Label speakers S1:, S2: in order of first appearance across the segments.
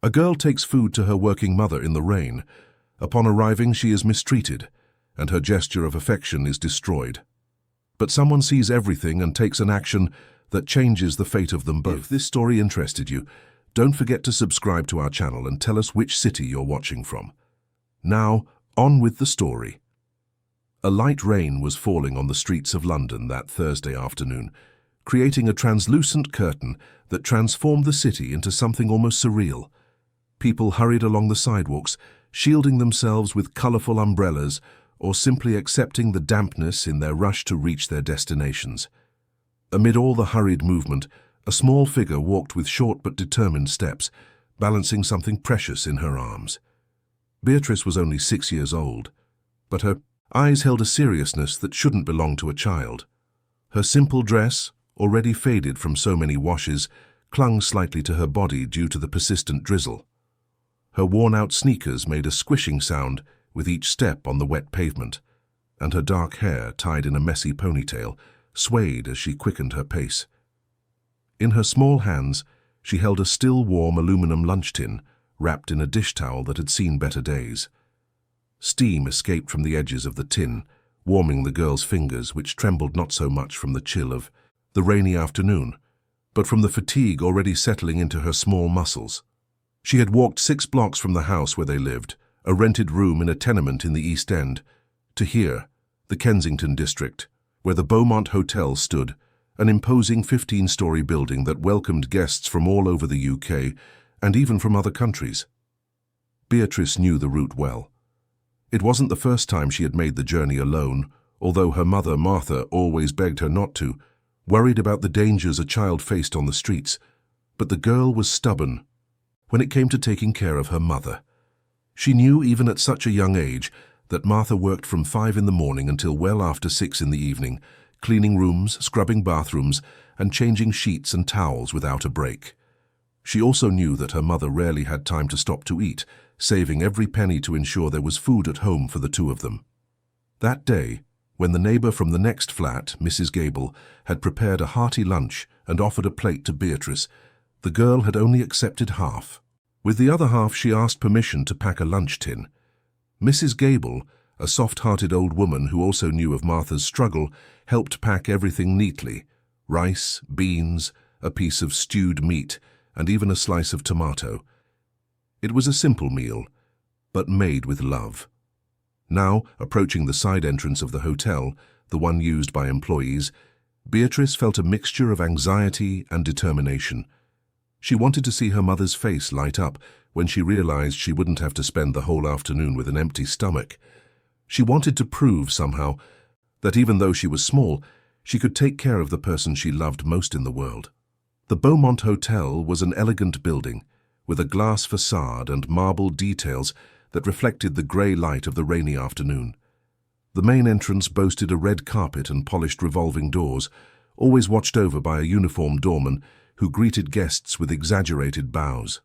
S1: A girl takes food to her working mother in the rain. Upon arriving, she is mistreated, and her gesture of affection is destroyed. But someone sees everything and takes an action that changes the fate of them both. If this story interested you, don't forget to subscribe to our channel and tell us which city you're watching from. Now, on with the story. A light rain was falling on the streets of London that Thursday afternoon, creating a translucent curtain that transformed the city into something almost surreal. People hurried along the sidewalks, shielding themselves with colorful umbrellas or simply accepting the dampness in their rush to reach their destinations. Amid all the hurried movement, a small figure walked with short but determined steps, balancing something precious in her arms. Beatrice was only 6 years old, but her eyes held a seriousness that shouldn't belong to a child. Her simple dress, already faded from so many washes, clung slightly to her body due to the persistent drizzle. Her worn-out sneakers made a squishing sound with each step on the wet pavement, and her dark hair, tied in a messy ponytail, swayed as she quickened her pace. In her small hands, she held a still warm aluminum lunch tin, wrapped in a dish towel that had seen better days. Steam escaped from the edges of the tin, warming the girl's fingers, which trembled not so much from the chill of the rainy afternoon, but from the fatigue already settling into her small muscles. She had walked 6 blocks from the house where they lived, a rented room in a tenement in the East End, to here, the Kensington district, where the Beaumont Hotel stood, an imposing 15-story building that welcomed guests from all over the UK and even from other countries. Beatrice knew the route well. It wasn't the first time she had made the journey alone, although her mother, Martha, always begged her not to, worried about the dangers a child faced on the streets. But the girl was stubborn when it came to taking care of her mother. She knew even at such a young age that Martha worked from 5 in the morning until well after 6 in the evening, cleaning rooms, scrubbing bathrooms, and changing sheets and towels without a break. She also knew that her mother rarely had time to stop to eat, saving every penny to ensure there was food at home for the two of them. That day, when the neighbor from the next flat, Mrs. Gable, had prepared a hearty lunch and offered a plate to Beatrice, the girl had only accepted half. With the other half, she asked permission to pack a lunch tin. Mrs. Gable, a soft-hearted old woman who also knew of Martha's struggle, helped pack everything neatly: rice, beans, a piece of stewed meat, and even a slice of tomato. It was a simple meal, but made with love. Now, approaching the side entrance of the hotel, the one used by employees, Beatrice felt a mixture of anxiety and determination. She wanted to see her mother's face light up when she realized she wouldn't have to spend the whole afternoon with an empty stomach. She wanted to prove, somehow, that even though she was small, she could take care of the person she loved most in the world. The Beaumont Hotel was an elegant building, with a glass facade and marble details that reflected the grey light of the rainy afternoon. The main entrance boasted a red carpet and polished revolving doors, always watched over by a uniformed doorman who greeted guests with exaggerated bows.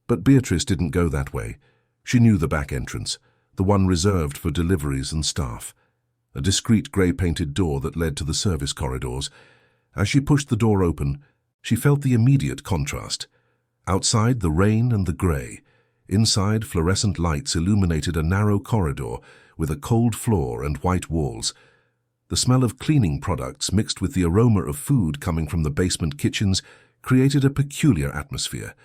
S1: But Beatrice didn't go that way. She knew the back entrance, the one reserved for deliveries and staff, a discreet grey-painted door that led to the service corridors. As she pushed the door open, she felt the immediate contrast. Outside, the rain and the grey. Inside, fluorescent lights illuminated a narrow corridor with a cold floor and white walls. The smell of cleaning products mixed with the aroma of food coming from the basement kitchens created a peculiar atmosphere.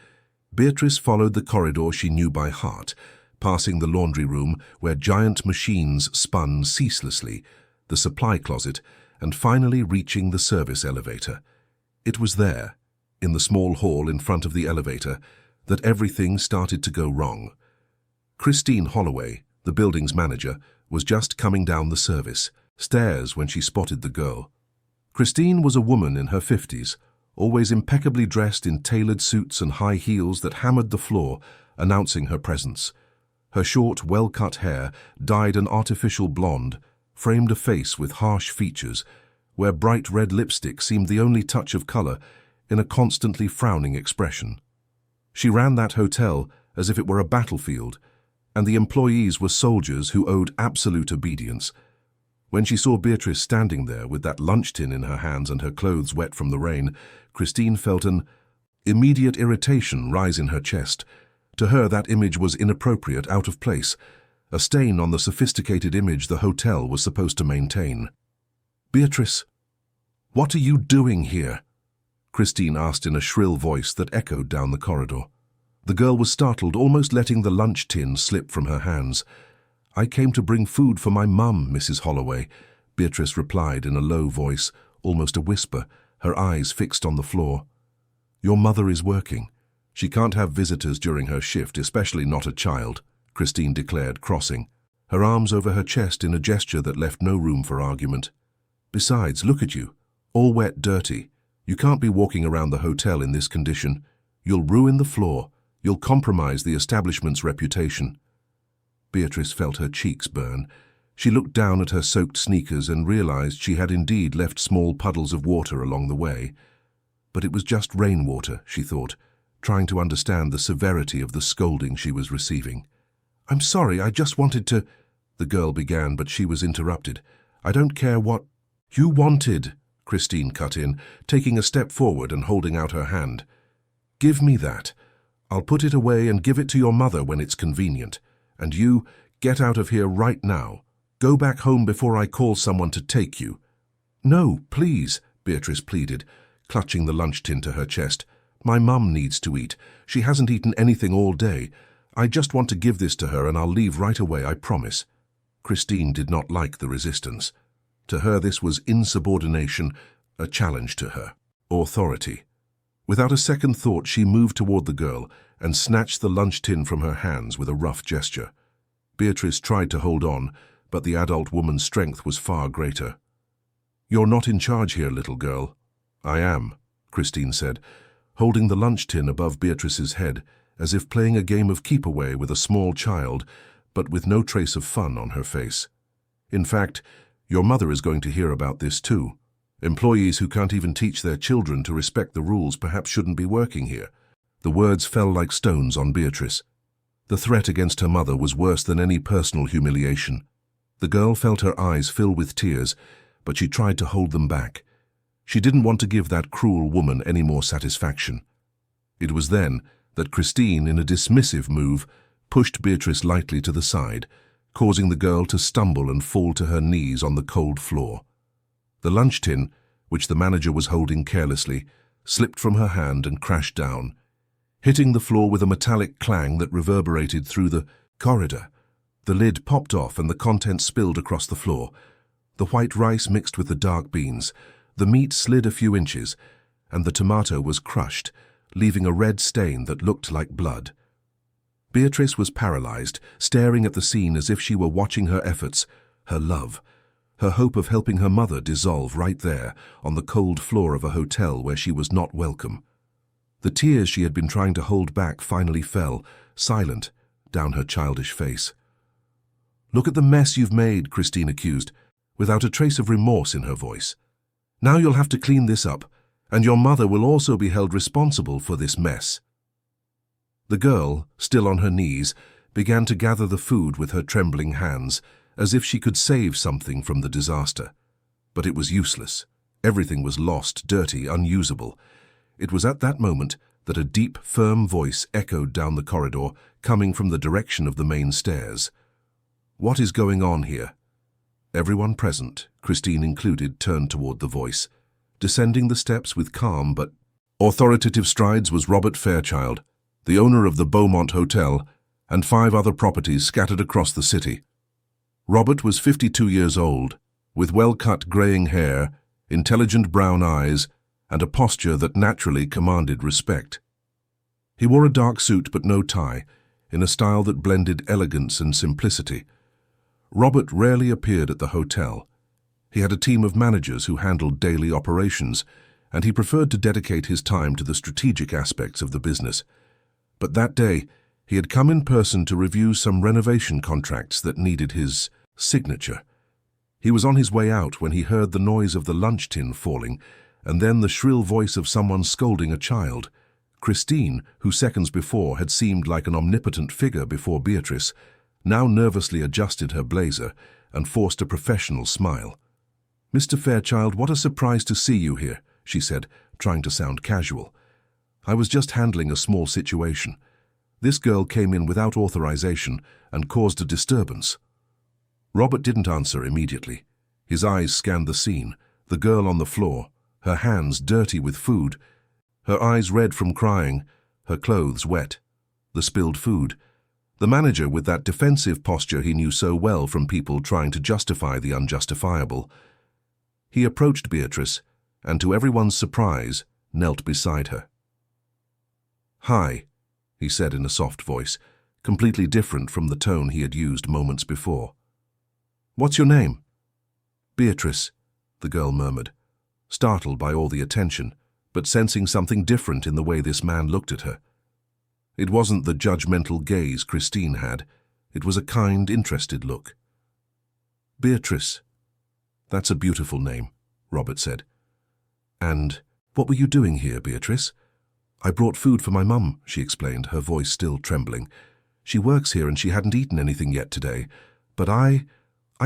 S1: Beatrice followed the corridor she knew by heart, passing the laundry room where giant machines spun ceaselessly, the supply closet, and finally reaching the service elevator. It was there, in the small hall in front of the elevator, that everything started to go wrong. Christine Holloway, the building's manager, was just coming down the service stairs when she spotted the girl. Christine was a woman in her 50s, always impeccably dressed in tailored suits and high heels that hammered the floor, announcing her presence. Her short, well-cut hair, dyed an artificial blonde, framed a face with harsh features, where bright red lipstick seemed the only touch of color in a constantly frowning expression. She ran that hotel as if it were a battlefield, and the employees were soldiers who owed absolute obedience. When she saw Beatrice standing there with that lunch tin in her hands and her clothes wet from the rain, Christine felt an immediate irritation rise in her chest. To her, that image was inappropriate, out of place, a stain on the sophisticated image the hotel was supposed to maintain. "Beatrice, what are you doing here?" Christine asked in a shrill voice that echoed down the corridor. The girl was startled, almost letting the lunch tin slip from her hands. "I came to bring food for my mum, Mrs. Holloway," Beatrice replied in a low voice, almost a whisper, her eyes fixed on the floor. "Your mother is working. She can't have visitors during her shift, especially not a child," Christine declared, crossing, her arms over her chest in a gesture that left no room for argument. "Besides, look at you, all wet, dirty. You can't be walking around the hotel in this condition. You'll ruin the floor. You'll compromise the establishment's reputation." Beatrice felt her cheeks burn. She looked down at her soaked sneakers and realized she had indeed left small puddles of water along the way. But it was just rainwater, she thought, trying to understand the severity of the scolding she was receiving. "I'm sorry, I just wanted to—" the girl began, but she was interrupted. "I don't care what you wanted," Christine cut in, taking a step forward and holding out her hand. "Give me that. I'll put it away and give it to your mother when it's convenient. And you, get out of here right now. Go back home before I call someone to take you." "No, please," Beatrice pleaded, clutching the lunch tin to her chest. "My mum needs to eat. She hasn't eaten anything all day. I just want to give this to her and I'll leave right away, I promise." Christine did not like the resistance. To her this was insubordination, a challenge to her authority. Without a second thought, she moved toward the girl and snatched the lunch tin from her hands with a rough gesture. Beatrice tried to hold on, but the adult woman's strength was far greater. "You're not in charge here, little girl." "I am," Christine said, holding the lunch tin above Beatrice's head, as if playing a game of keep-away with a small child, but with no trace of fun on her face. "In fact, your mother is going to hear about this too. Employees who can't even teach their children to respect the rules perhaps shouldn't be working here." The words fell like stones on Beatrice. The threat against her mother was worse than any personal humiliation. The girl felt her eyes fill with tears, but she tried to hold them back. She didn't want to give that cruel woman any more satisfaction. It was then that Christine, in a dismissive move, pushed Beatrice lightly to the side, causing the girl to stumble and fall to her knees on the cold floor. The lunch tin, which the manager was holding carelessly, slipped from her hand and crashed down, hitting the floor with a metallic clang that reverberated through the corridor. The lid popped off and the contents spilled across the floor. The white rice mixed with the dark beans, the meat slid a few inches, and the tomato was crushed, leaving a red stain that looked like blood. Beatrice was paralyzed, staring at the scene as if she were watching her efforts, her love, her hope of helping her mother dissolve right there on the cold floor of a hotel where she was not welcome. The tears she had been trying to hold back finally fell, silent, down her childish face. "Look at the mess you've made," Christine accused, without a trace of remorse in her voice. "Now you'll have to clean this up, and your mother will also be held responsible for this mess." The girl, still on her knees, began to gather the food with her trembling hands, as if she could save something from the disaster. But it was useless. Everything was lost, dirty, unusable. It was at that moment that a deep, firm voice echoed down the corridor, coming from the direction of the main stairs. "What is going on here?" Everyone present, Christine included, turned toward the voice. Descending the steps with calm but authoritative strides was Robert Fairchild, the owner of the Beaumont Hotel, and 5 other properties scattered across the city. Robert was 52 years old, with well-cut graying hair, intelligent brown eyes, and a posture that naturally commanded respect. He wore a dark suit but no tie, in a style that blended elegance and simplicity. Robert rarely appeared at the hotel. He had a team of managers who handled daily operations, and he preferred to dedicate his time to the strategic aspects of the business. But that day, he had come in person to review some renovation contracts that needed his signature. He was on his way out when he heard the noise of the lunch tin falling, and then the shrill voice of someone scolding a child. Christine, who seconds before had seemed like an omnipotent figure before Beatrice, now nervously adjusted her blazer and forced a professional smile. "Mr. Fairchild, what a surprise to see you here," she said, trying to sound casual. "I was just handling a small situation. This girl came in without authorization and caused a disturbance. Robert didn't answer immediately. His eyes scanned the scene, the girl on the floor, her hands dirty with food, her eyes red from crying, her clothes wet, the spilled food. The manager with that defensive posture he knew so well from people trying to justify the unjustifiable. He approached Beatrice, and to everyone's surprise, knelt beside her. "Hi," he said in a soft voice, completely different from the tone he had used moments before. "What's your name?" "Beatrice," the girl murmured, startled by all the attention, but sensing something different in the way this man looked at her. It wasn't the judgmental gaze Christine had. It was a kind, interested look. "Beatrice. That's a beautiful name," Robert said. "And what were you doing here, Beatrice?" "I brought food for my mum," she explained, her voice still trembling. "She works here and she hadn't eaten anything yet today. But I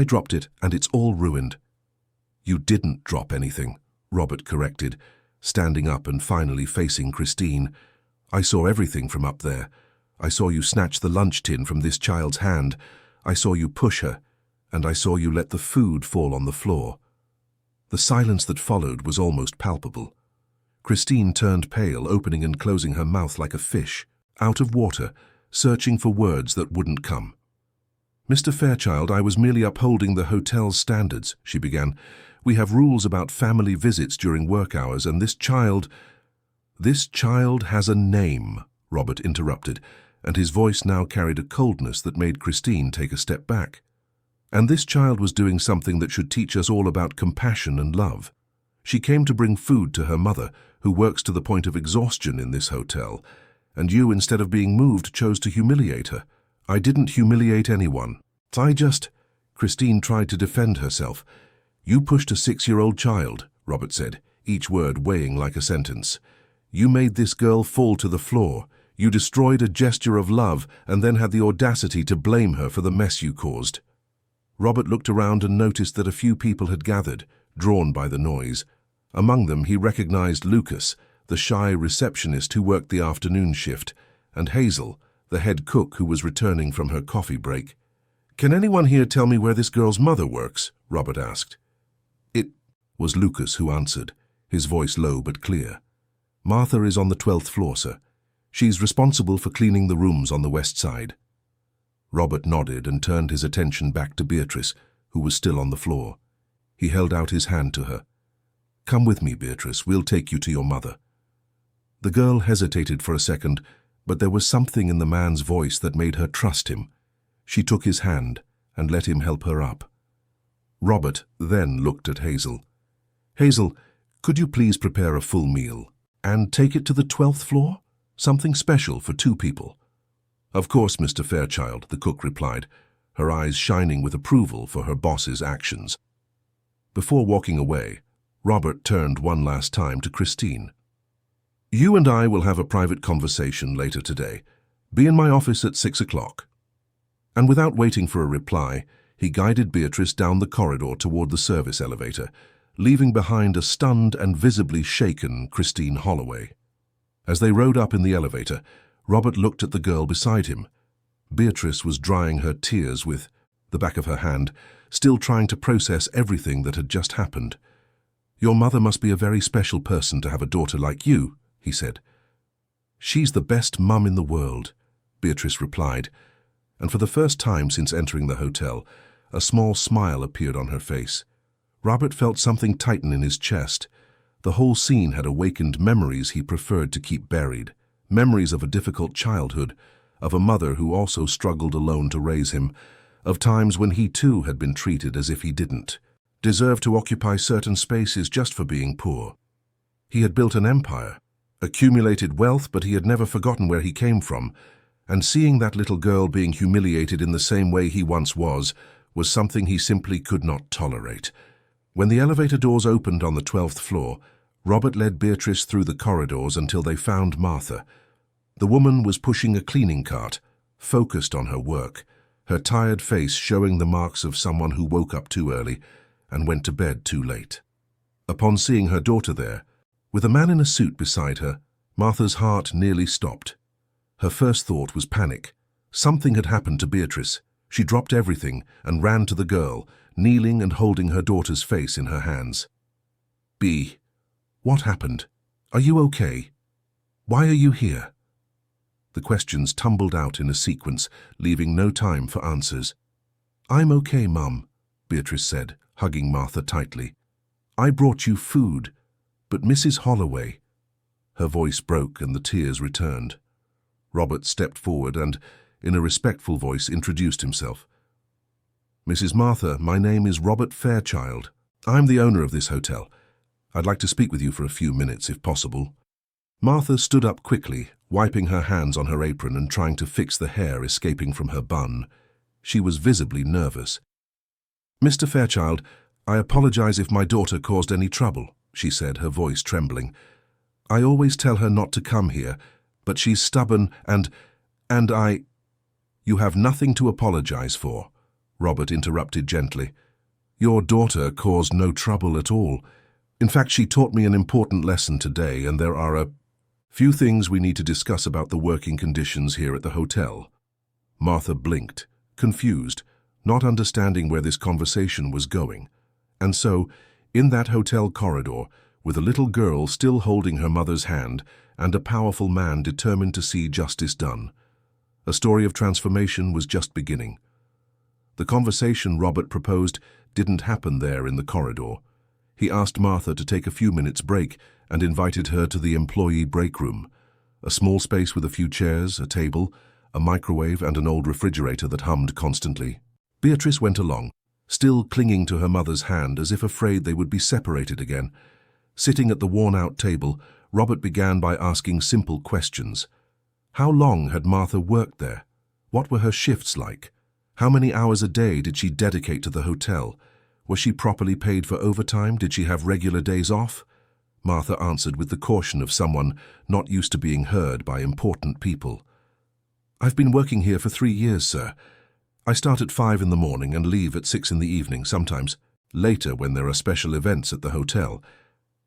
S1: dropped it and it's all ruined." "You didn't drop anything," Robert corrected, standing up and finally facing Christine. "I saw everything from up there. I saw you snatch the lunch tin from this child's hand. I saw you push her, and I saw you let the food fall on the floor." The silence that followed was almost palpable. Christine turned pale, opening and closing her mouth like a fish, out of water, searching for words that wouldn't come. "Mr. Fairchild, I was merely upholding the hotel's standards," she began. "We have rules about family visits during work hours, and this child—" "This child has a name," Robert interrupted, and his voice now carried a coldness that made Christine take a step back. "And this child was doing something that should teach us all about compassion and love. She came to bring food to her mother, who works to the point of exhaustion in this hotel, and you, instead of being moved, chose to humiliate her." "I didn't humiliate anyone. Christine tried to defend herself. "You pushed a 6-year-old child," Robert said, each word weighing like a sentence. "You made this girl fall to the floor. You destroyed a gesture of love and then had the audacity to blame her for the mess you caused." Robert looked around and noticed that a few people had gathered, drawn by the noise. Among them he recognized Lucas, the shy receptionist who worked the afternoon shift, and Hazel, the head cook who was returning from her coffee break. "Can anyone here tell me where this girl's mother works?" Robert asked. "It was Lucas who answered, his voice low but clear. "Martha is on the 12th floor, sir. She's responsible for cleaning the rooms on the west side." Robert nodded and turned his attention back to Beatrice, who was still on the floor. He held out his hand to her. "Come with me, Beatrice. We'll take you to your mother." The girl hesitated for a second, but there was something in the man's voice that made her trust him. She took his hand and let him help her up. Robert then looked at Hazel. "Hazel, could you please prepare a full meal and take it to the 12th floor? Something special for 2 people." "Of course, Mr. Fairchild," the cook replied, her eyes shining with approval for her boss's actions. Before walking away, Robert turned one last time to Christine. "You and I will have a private conversation later today. Be in my office at 6 o'clock." And without waiting for a reply, he guided Beatrice down the corridor toward the service elevator, leaving behind a stunned and visibly shaken Christine Holloway. As they rode up in the elevator, Robert looked at the girl beside him. Beatrice was drying her tears with the back of her hand, still trying to process everything that had just happened. "Your mother must be a very special person to have a daughter like you," he said. "She's the best mum in the world," Beatrice replied, and for the first time since entering the hotel, a small smile appeared on her face. Robert felt something tighten in his chest. The whole scene had awakened memories he preferred to keep buried, memories of a difficult childhood, of a mother who also struggled alone to raise him, of times when he too had been treated as if he didn't deserve to occupy certain spaces just for being poor. He had built an empire, accumulated wealth, but he had never forgotten where he came from, and seeing that little girl being humiliated in the same way he once was something he simply could not tolerate. When the elevator doors opened on the 12th floor, Robert led Beatrice through the corridors until they found Martha. The woman was pushing a cleaning cart, focused on her work, her tired face showing the marks of someone who woke up too early and went to bed too late. Upon seeing her daughter there, with a man in a suit beside her, Martha's heart nearly stopped. Her first thought was panic. Something had happened to Beatrice. She dropped everything and ran to the girl, kneeling and holding her daughter's face in her hands. "B, what happened? Are you okay? Why are you here?" The questions tumbled out in a sequence, leaving no time for answers. "I'm okay, Mum," Beatrice said, hugging Martha tightly. "I brought you food, but Mrs. Holloway—" Her voice broke and the tears returned. Robert stepped forward and, in a respectful voice, introduced himself. "Mrs. Martha, my name is Robert Fairchild. I'm the owner of this hotel. I'd like to speak with you for a few minutes, if possible." Martha stood up quickly, wiping her hands on her apron and trying to fix the hair escaping from her bun. She was visibly nervous. "Mr. Fairchild, I apologize if my daughter caused any trouble," she said, her voice trembling. "I always tell her not to come here, but she's stubborn and I—" "You have nothing to apologize for," Robert interrupted gently. "Your daughter caused no trouble at all. In fact, she taught me an important lesson today, and there are a few things we need to discuss about the working conditions here at the hotel." Martha blinked, confused, not understanding where this conversation was going. And so, in that hotel corridor, with a little girl still holding her mother's hand and a powerful man determined to see justice done, a story of transformation was just beginning. The conversation Robert proposed didn't happen there in the corridor. He asked Martha to take a few minutes' break and invited her to the employee break room, a small space with a few chairs, a table, a microwave and an old refrigerator that hummed constantly. Beatrice went along, still clinging to her mother's hand as if afraid they would be separated again. Sitting at the worn-out table, Robert began by asking simple questions. How long had Martha worked there? What were her shifts like? How many hours a day did she dedicate to the hotel? Was she properly paid for overtime? Did she have regular days off? Martha answered with the caution of someone not used to being heard by important people. "I've been working here for 3 years, sir. I start at 5 in the morning and leave at 6 in the evening, sometimes later when there are special events at the hotel.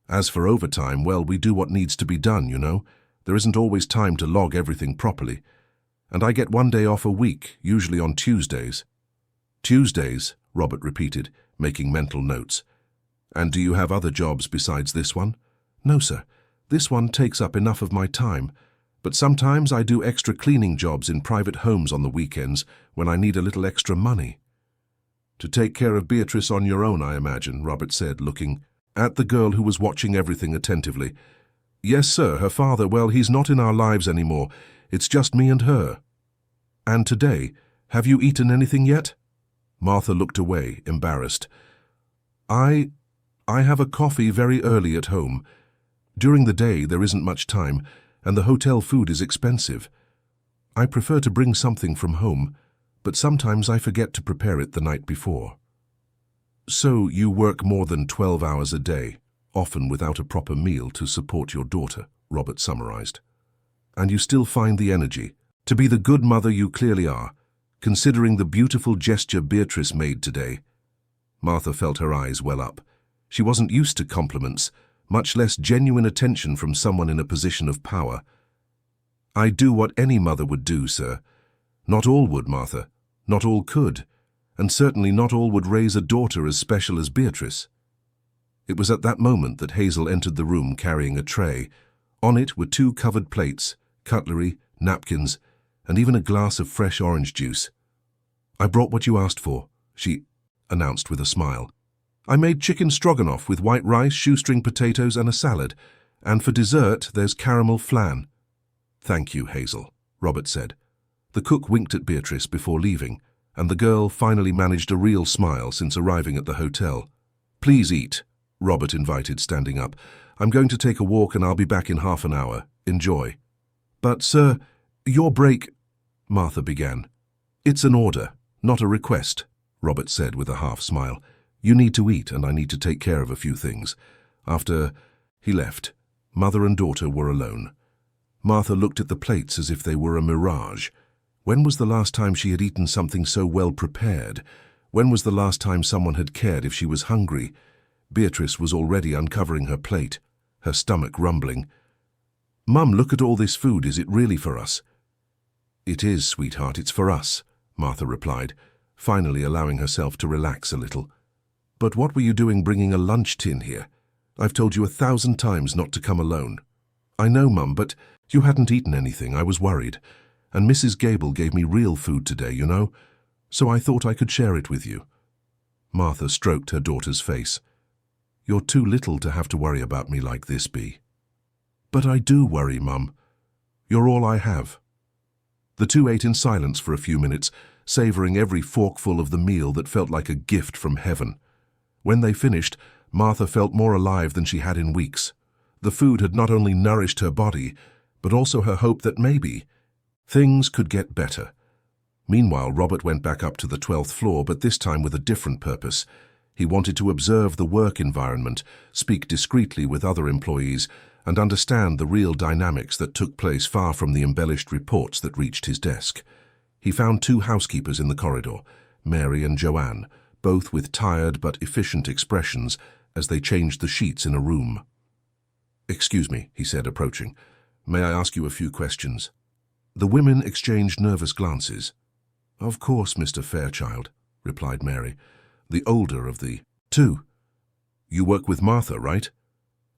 S1: As for overtime, well, we do what needs to be done, you know. There isn't always time to log everything properly. And I get 1 day off a week, usually on Tuesdays." "Tuesdays," Robert repeated, making mental notes. "And do you have other jobs besides this one?" "No, sir. This one takes up enough of my time. But sometimes I do extra cleaning jobs in private homes on the weekends when I need a little extra money." "To take care of Beatrice on your own, I imagine," Robert said, looking at the girl who was watching everything attentively. "Yes, sir. Her father, well, he's not in our lives anymore. It's just me and her." "And today, have you eaten anything yet?" Martha looked away, embarrassed. I have a coffee very early at home. During the day there isn't much time, and the hotel food is expensive. I prefer to bring something from home, but sometimes I forget to prepare it the night before." "So you work more than 12 hours a day, often without a proper meal to support your daughter," Robert summarized. "And you still find the energy to be the good mother you clearly are, considering the beautiful gesture Beatrice made today." Martha felt her eyes well up. She wasn't used to compliments, much less genuine attention from someone in a position of power. "I do what any mother would do, sir. Not all would, Martha. Not all could. And certainly not all would raise a daughter as special as Beatrice." It was at that moment that Hazel entered the room carrying a tray. On it were 2 covered plates, cutlery, napkins, and even a glass of fresh orange juice. "I brought what you asked for," she announced with a smile. "I made chicken stroganoff with white rice, shoestring potatoes, and a salad. And for dessert, there's caramel flan." "Thank you, Hazel," Robert said. The cook winked at Beatrice before leaving, and the girl finally managed a real smile since arriving at the hotel. "Please eat," Robert invited, standing up. "I'm going to take a walk and I'll be back in half an hour. Enjoy." "But, sir, your break—" Martha began. "It's an order, not a request," Robert said with a half-smile. "You need to eat and I need to take care of a few things." After he left, mother and daughter were alone. Martha looked at the plates as if they were a mirage. When was the last time she had eaten something so well prepared? When was the last time someone had cared if she was hungry? Beatrice was already uncovering her plate, her stomach rumbling. "Mum, look at all this food. Is it really for us?" "It is, sweetheart, it's for us," Martha replied, finally allowing herself to relax a little. "But what were you doing bringing a lunch tin here? I've told you 1,000 times not to come alone." "I know, Mum, but you hadn't eaten anything. I was worried. And Mrs. Gable gave me real food today, you know, so I thought I could share it with you." Martha stroked her daughter's face. "You're too little to have to worry about me like this, Bea." "But I do worry, Mum. You're all I have." The two ate in silence for a few minutes, savoring every forkful of the meal that felt like a gift from heaven. When they finished, Martha felt more alive than she had in weeks. The food had not only nourished her body, but also her hope that maybe things could get better. Meanwhile, Robert went back up to the 12th floor, but this time with a different purpose. He wanted to observe the work environment, speak discreetly with other employees, and understand the real dynamics that took place far from the embellished reports that reached his desk. He found two housekeepers in the corridor, Mary and Joanne, both with tired but efficient expressions as they changed the sheets in a room. "Excuse me," he said, approaching. "May I ask you a few questions?" The women exchanged nervous glances. "Of course, Mr. Fairchild," replied Mary, the older of the two. "You work with Martha, right?"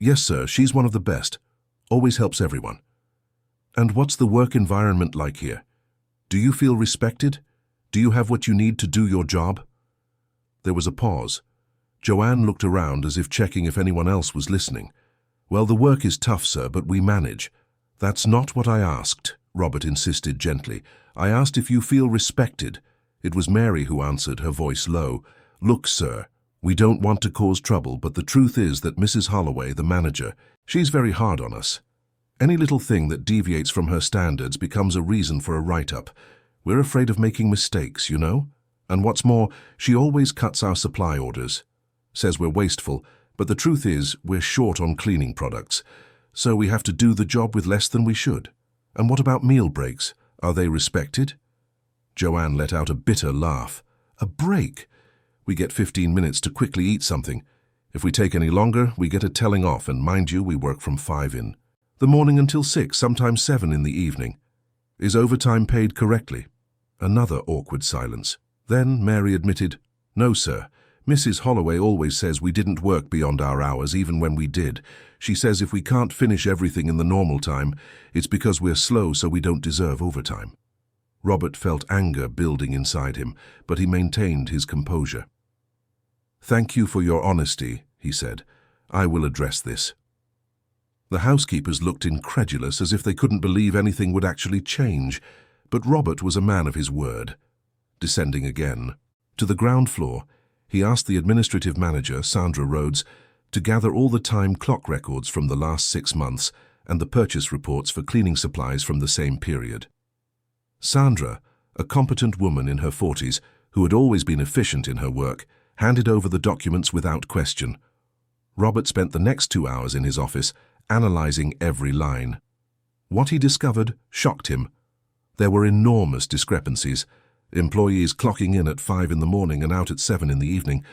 S1: "Yes, sir. She's one of the best. Always helps everyone." "And what's the work environment like here? Do you feel respected? Do you have what you need to do your job?" There was a pause. Joanne looked around as if checking if anyone else was listening. "Well, the work is tough, sir, but we manage." "That's not what I asked," Robert insisted gently. "I asked if you feel respected." It was Mary who answered, her voice low. "Look, sir, we don't want to cause trouble, but the truth is that Mrs. Holloway, the manager, she's very hard on us. Any little thing that deviates from her standards becomes a reason for a write-up. We're afraid of making mistakes, you know? And what's more, she always cuts our supply orders. Says we're wasteful, but the truth is we're short on cleaning products, so we have to do the job with less than we should. And what about meal breaks? Are they respected?" Joanne let out a bitter laugh. "A break? We get 15 minutes to quickly eat something. If we take any longer, we get a telling off, and mind you, we work from 5 in the morning until 6, sometimes 7 in the evening. Is overtime paid correctly?" Another awkward silence. Then Mary admitted, "No, sir. Mrs. Holloway always says we didn't work beyond our hours, even when we did. She says if we can't finish everything in the normal time, it's because we're slow, so we don't deserve overtime." Robert felt anger building inside him, but he maintained his composure. "Thank you for your honesty," he said. "I will address this." The housekeepers looked incredulous, as if they couldn't believe anything would actually change, but Robert was a man of his word. Descending again to the ground floor, he asked the administrative manager, Sandra Rhodes, to gather all the time clock records from the last 6 months and the purchase reports for cleaning supplies from the same period. Sandra, a competent woman in her 40s who had always been efficient in her work, handed over the documents without question. Robert spent the next 2 hours in his office analyzing every line. What he discovered shocked him. There were enormous discrepancies, employees clocking in at 5 in the morning and out at 7 in the evening,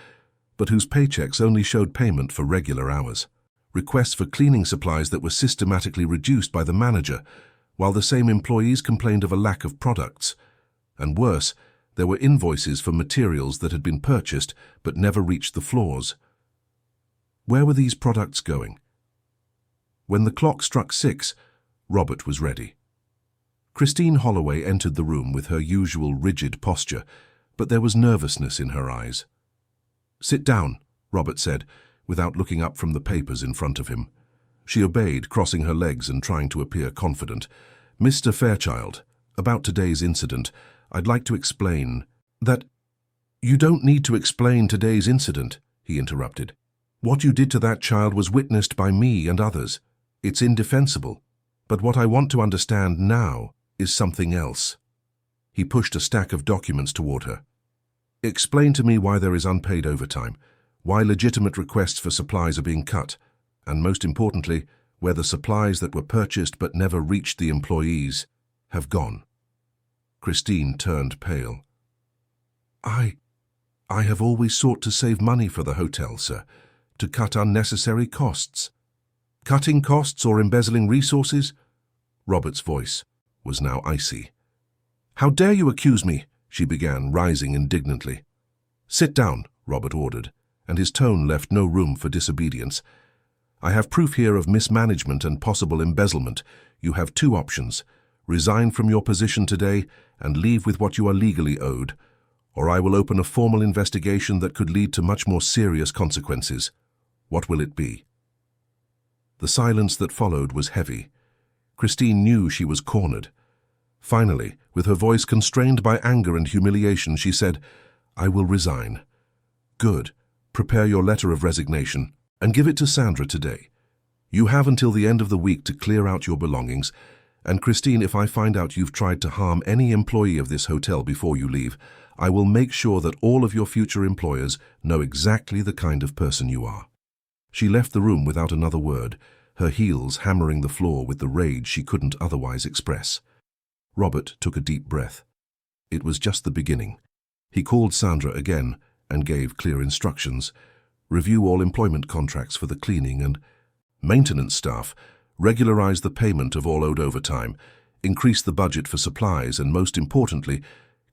S1: but whose paychecks only showed payment for regular hours. Requests for cleaning supplies that were systematically reduced by the manager, while the same employees complained of a lack of products. And worse, there were invoices for materials that had been purchased but never reached the floors. Where were these products going? When the clock struck 6, Robert was ready. Christine Holloway entered the room with her usual rigid posture, but there was nervousness in her eyes. "Sit down," Robert said, without looking up from the papers in front of him. She obeyed, crossing her legs and trying to appear confident. "Mr. Fairchild, about today's incident, I'd like to explain that—" "You don't need to explain today's incident," he interrupted. "What you did to that child was witnessed by me and others. It's indefensible. But what I want to understand now is something else." He pushed a stack of documents toward her. "Explain to me why there is unpaid overtime, why legitimate requests for supplies are being cut, and most importantly, where the supplies that were purchased but never reached the employees have gone." Christine turned pale. I have always sought to save money for the hotel, sir, to cut unnecessary costs." "Cutting costs or embezzling resources?" Robert's voice was now icy. "How dare you accuse me?" she began, rising indignantly. "Sit down," Robert ordered, and his tone left no room for disobedience. "I have proof here of mismanagement and possible embezzlement. You have two options: resign from your position today and leave with what you are legally owed, or I will open a formal investigation that could lead to much more serious consequences. What will it be?" The silence that followed was heavy. Christine knew she was cornered. Finally, with her voice constrained by anger and humiliation, she said, "I will resign." "Good. Prepare your letter of resignation and give it to Sandra today. You have until the end of the week to clear out your belongings. And Christine, if I find out you've tried to harm any employee of this hotel before you leave, I will make sure that all of your future employers know exactly the kind of person you are." She left the room without another word, her heels hammering the floor with the rage she couldn't otherwise express. Robert took a deep breath. It was just the beginning. He called Sandra again and gave clear instructions. Review all employment contracts for the cleaning and maintenance staff, regularize the payment of all owed overtime, increase the budget for supplies, and most importantly,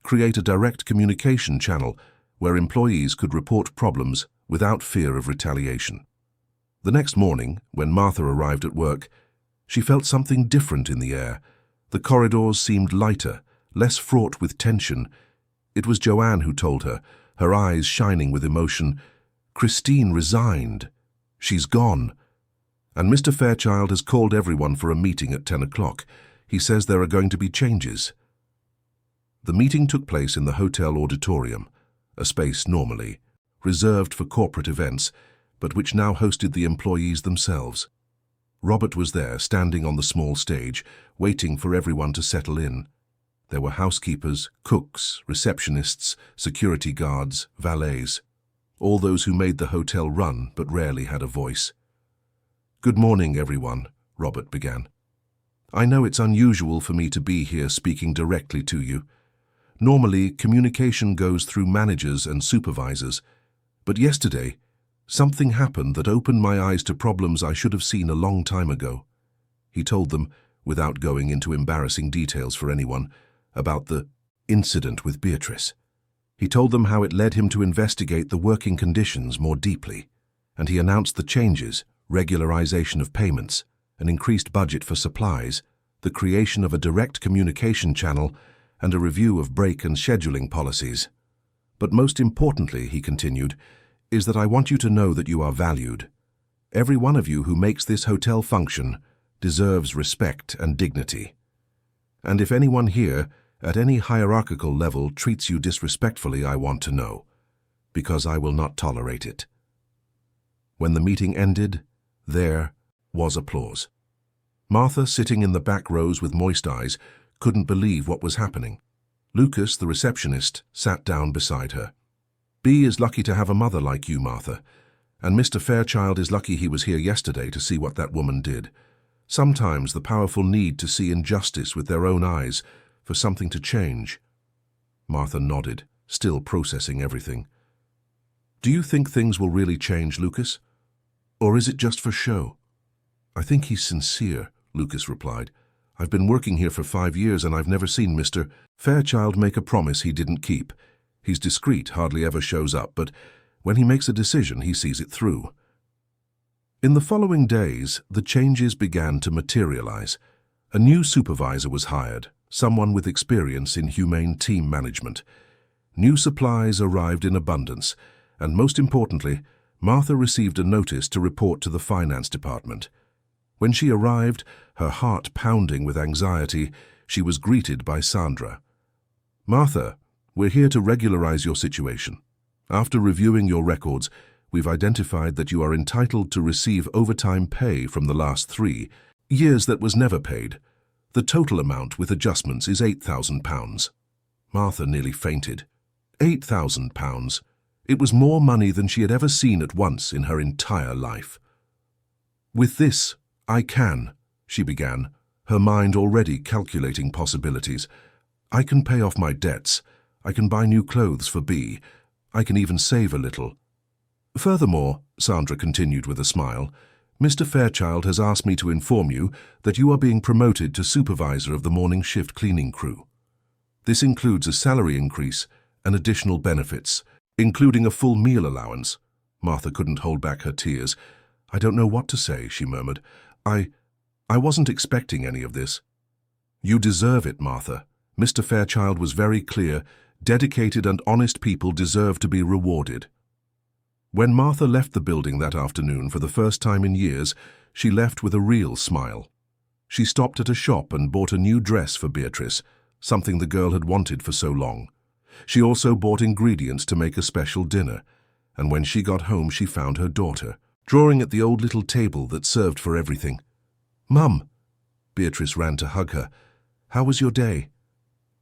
S1: create a direct communication channel where employees could report problems without fear of retaliation. The next morning, when Martha arrived at work, she felt something different in the air. The corridors seemed lighter, less fraught with tension. It was Joanne who told her, her eyes shining with emotion, "Christine resigned. She's gone. And Mr. Fairchild has called everyone for a meeting at 10 o'clock. He says there are going to be changes." The meeting took place in the hotel auditorium, a space normally reserved for corporate events, but which now hosted the employees themselves. Robert was there, standing on the small stage, waiting for everyone to settle in. There were housekeepers, cooks, receptionists, security guards, valets, all those who made the hotel run but rarely had a voice. "Good morning, everyone," Robert began. "I know it's unusual for me to be here speaking directly to you. Normally, communication goes through managers and supervisors, but yesterday, something happened that opened my eyes to problems I should have seen a long time ago." He told them, without going into embarrassing details for anyone, about the incident with Beatrice. He told them how it led him to investigate the working conditions more deeply, and he announced the changes: regularization of payments, an increased budget for supplies, the creation of a direct communication channel, and a review of break and scheduling policies. "But most importantly," he continued, "is that I want you to know that you are valued. Every one of you who makes this hotel function deserves respect and dignity. And if anyone here, at any hierarchical level, treats you disrespectfully, I want to know, because I will not tolerate it." When the meeting ended, there was applause. Martha, sitting in the back rows with moist eyes, couldn't believe what was happening. Lucas, the receptionist, sat down beside her. "Bea is lucky to have a mother like you, Martha, and Mr. Fairchild is lucky he was here yesterday to see what that woman did. Sometimes the powerful need to see injustice with their own eyes for something to change." Martha nodded, still processing everything. "Do you think things will really change, Lucas? Or is it just for show?" "I think he's sincere," Lucas replied. "I've been working here for 5 years and I've never seen Mr. Fairchild make a promise he didn't keep. He's discreet, hardly ever shows up, but when he makes a decision, he sees it through." In the following days, the changes began to materialize. A new supervisor was hired, someone with experience in humane team management. New supplies arrived in abundance, and most importantly, Martha received a notice to report to the finance department. When she arrived, her heart pounding with anxiety, she was greeted by Sandra. "Martha, we're here to regularize your situation. After reviewing your records, we've identified that you are entitled to receive overtime pay from the last 3 years that was never paid. The total amount with adjustments is £8,000. Martha nearly fainted. £8,000. It was more money than she had ever seen at once in her entire life. "With this, I can," she began, her mind already calculating possibilities. "I can pay off my debts. I can buy new clothes for Bea. I can even save a little. Furthermore," Sandra continued with a smile, "Mr. Fairchild has asked me to inform you that you are being promoted to supervisor of the morning shift cleaning crew. This includes a salary increase and additional benefits, including a full meal allowance. Martha couldn't hold back her tears. "I don't know what to say," she murmured. I wasn't expecting any of this." "You deserve it, Martha." Mr. Fairchild was very clear. Dedicated and honest people deserve to be rewarded. When Martha left the building that afternoon for the first time in years, she left with a real smile. She stopped at a shop and bought a new dress for Beatrice, something the girl had wanted for so long. She also bought ingredients to make a special dinner, and when she got home she found her daughter, drawing at the old little table that served for everything. "Mum!" Beatrice ran to hug her. "How was your day?"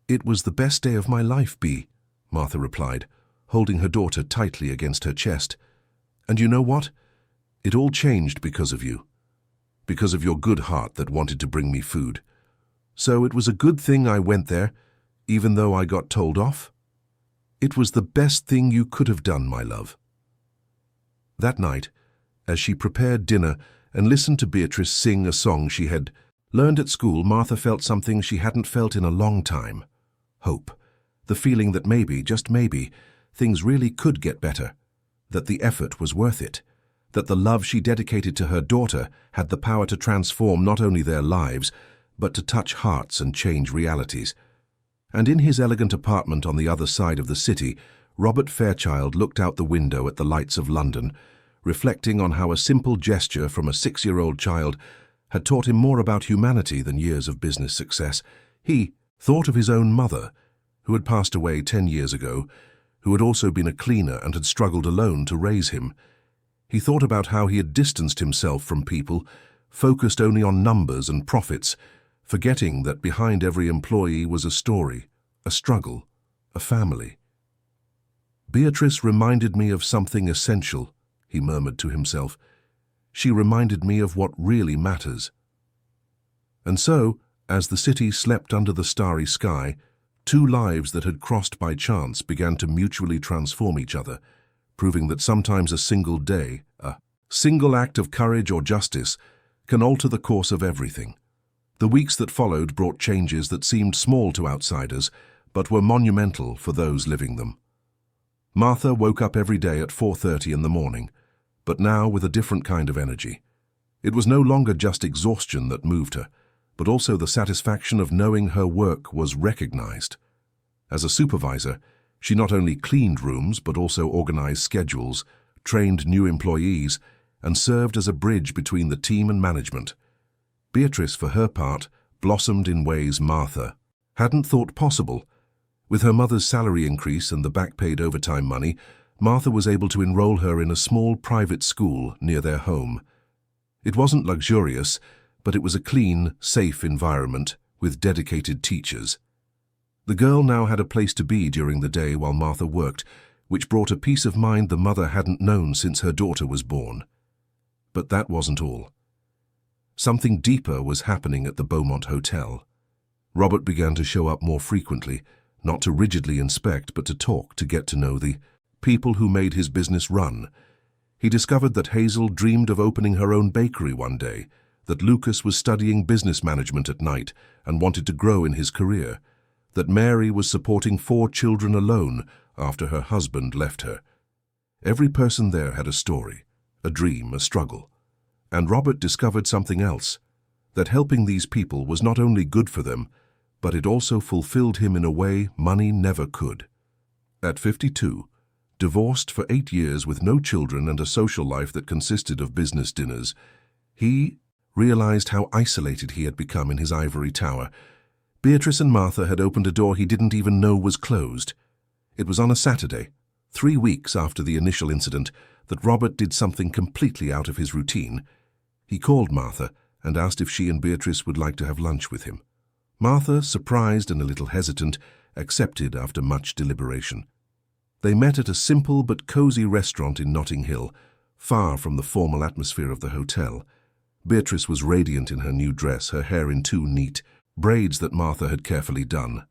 S1: "It was the best day of my life, Bea," Martha replied, holding her daughter tightly against her chest. "And you know what? It all changed because of you. Because of your good heart that wanted to bring me food. So it was a good thing I went there, even though I got told off. It was the best thing you could have done, my love." That night, as she prepared dinner and listened to Beatrice sing a song she had learned at school, Martha felt something she hadn't felt in a long time. Hope. The feeling that maybe, just maybe, things really could get better. That the effort was worth it. That the love she dedicated to her daughter had the power to transform not only their lives, but to touch hearts and change realities. And in his elegant apartment on the other side of the city, Robert Fairchild looked out the window at the lights of London, reflecting on how a simple gesture from a 6-year-old child had taught him more about humanity than years of business success. He thought of his own mother, who had passed away 10 years ago, who had also been a cleaner and had struggled alone to raise him. He thought about how he had distanced himself from people, focused only on numbers and profits, forgetting that behind every employee was a story, a struggle, a family. "Beatrice reminded me of something essential," he murmured to himself. "She reminded me of what really matters." And so, as the city slept under the starry sky, two lives that had crossed by chance began to mutually transform each other, proving that sometimes a single day, a single act of courage or justice, can alter the course of everything. The weeks that followed brought changes that seemed small to outsiders, but were monumental for those living them. Martha woke up every day at 4:30 in the morning, but now with a different kind of energy. It was no longer just exhaustion that moved her, but also the satisfaction of knowing her work was recognized. As a supervisor, she not only cleaned rooms but also organized schedules, trained new employees, and served as a bridge between the team and management. Beatrice, for her part, blossomed in ways Martha hadn't thought possible. With her mother's salary increase and the back-paid overtime money, Martha was able to enroll her in a small private school near their home. It wasn't luxurious, but it was a clean, safe environment with dedicated teachers. The girl now had a place to be during the day while Martha worked, which brought a peace of mind the mother hadn't known since her daughter was born. But that wasn't all. Something deeper was happening at the Beaumont Hotel. Robert began to show up more frequently, not to rigidly inspect, but to talk, to get to know the people who made his business run. He discovered that Hazel dreamed of opening her own bakery one day, that Lucas was studying business management at night and wanted to grow in his career, that Mary was supporting 4 children alone after her husband left her. Every person there had a story, a dream, a struggle. And Robert discovered something else, that helping these people was not only good for them, but it also fulfilled him in a way money never could. At 52, divorced for 8 years with no children and a social life that consisted of business dinners, he realized how isolated he had become in his ivory tower. Beatrice and Martha had opened a door he didn't even know was closed. It was on a Saturday, 3 weeks after the initial incident, that Robert did something completely out of his routine. He called Martha and asked if she and Beatrice would like to have lunch with him. Martha, surprised and a little hesitant, accepted after much deliberation. They met at a simple but cozy restaurant in Notting Hill, far from the formal atmosphere of the hotel. Beatrice was radiant in her new dress, her hair in 2 neat braids that Martha had carefully done.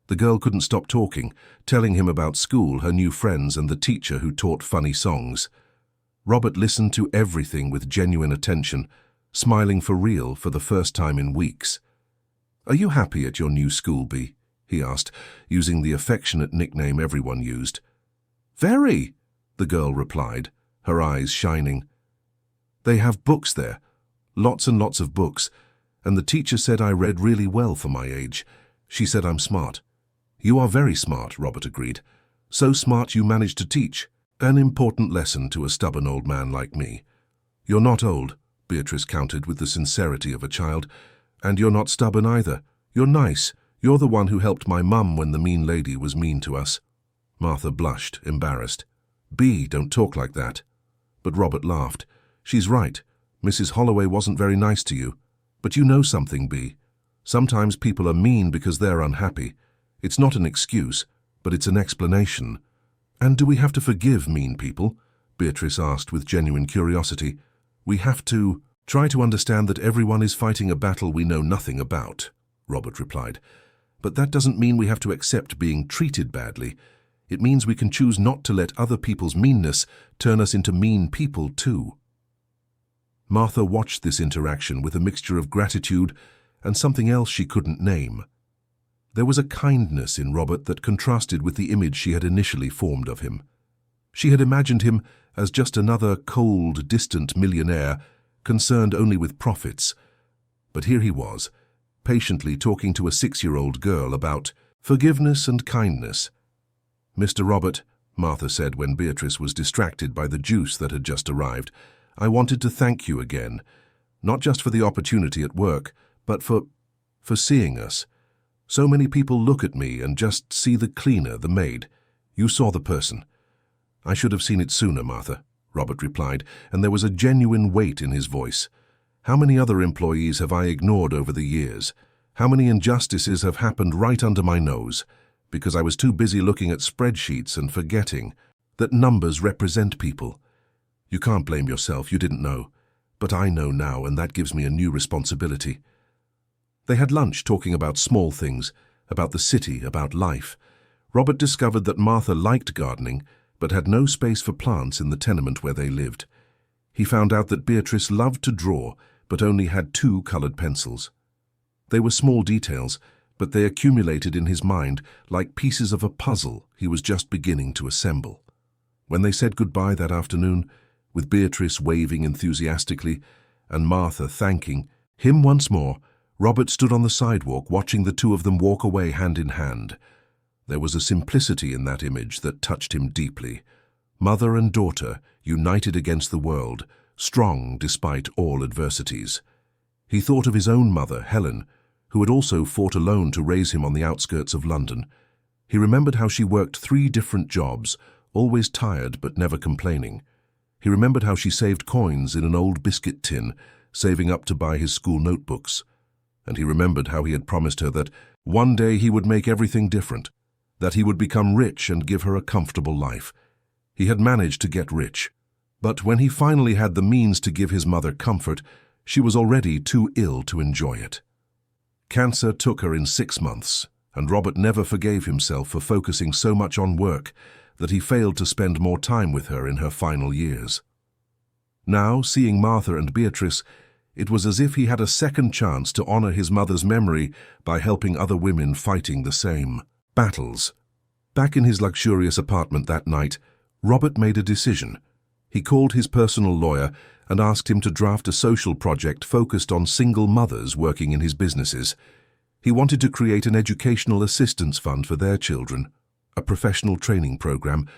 S1: The girl couldn't stop talking, telling him about school, her new friends, and the teacher who taught funny songs. Robert listened to everything with genuine attention, smiling for real for the first time in weeks. "Are you happy at your new school, Bea?" he asked, using the affectionate nickname everyone used. Very, the girl replied, her eyes shining. They have books there, lots and lots of books, and the teacher said I read really well for my age. She said I'm smart. You are very smart, Robert agreed. So smart you managed to teach. An important lesson to a stubborn old man like me. You're not old, Beatrice countered with the sincerity of a child. And you're not stubborn either. You're nice. You're the one who helped my mum when the mean lady was mean to us. Martha blushed, embarrassed. Bea, don't talk like that. But Robert laughed. She's right. Mrs. Holloway wasn't very nice to you. But you know something, Bea. Sometimes people are mean because they're unhappy. It's not an excuse, but it's an explanation. And do we have to forgive mean people? Beatrice asked with genuine curiosity. We have to try to understand that everyone is fighting a battle we know nothing about, Robert replied. But that doesn't mean we have to accept being treated badly. It means we can choose not to let other people's meanness turn us into mean people too. Martha watched this interaction with a mixture of gratitude and something else she couldn't name. There was a kindness in Robert that contrasted with the image she had initially formed of him. She had imagined him as just another cold, distant millionaire concerned only with profits. But here he was, patiently talking to a 6-year-old girl about forgiveness and kindness. Mr. Robert, Martha said when Beatrice was distracted by the juice that had just arrived, I wanted to thank you again, not just for the opportunity at work, but for seeing us. So many people look at me and just see the cleaner, the maid. You saw the person. I should have seen it sooner, Martha, Robert replied, and there was a genuine weight in his voice. How many other employees have I ignored over the years? How many injustices have happened right under my nose? Because I was too busy looking at spreadsheets and forgetting that numbers represent people. You can't blame yourself, you didn't know. But I know now, and that gives me a new responsibility. They had lunch talking about small things, about the city, about life. Robert discovered that Martha liked gardening, but had no space for plants in the tenement where they lived. He found out that Beatrice loved to draw, but only had 2 colored pencils. They were small details, but they accumulated in his mind like pieces of a puzzle he was just beginning to assemble. When they said goodbye that afternoon, with Beatrice waving enthusiastically and Martha thanking him once more, Robert stood on the sidewalk watching the 2 of them walk away hand in hand. There was a simplicity in that image that touched him deeply. Mother and daughter, united against the world, strong despite all adversities. He thought of his own mother, Helen, who had also fought alone to raise him on the outskirts of London. He remembered how she worked 3 different jobs, always tired but never complaining. He remembered how she saved coins in an old biscuit tin, saving up to buy his school notebooks. And he remembered how he had promised her that one day he would make everything different, that he would become rich and give her a comfortable life. He had managed to get rich, but when he finally had the means to give his mother comfort, she was already too ill to enjoy it. Cancer took her in 6 months, and Robert never forgave himself for focusing so much on work that he failed to spend more time with her in her final years. Now, seeing Martha and Beatrice, it was as if he had a second chance to honor his mother's memory by helping other women fighting the same battles. Back in his luxurious apartment that night, Robert made a decision. He called his personal lawyer and asked him to draft a social project focused on single mothers working in his businesses. He wanted to create an educational assistance fund for their children, a professional training program,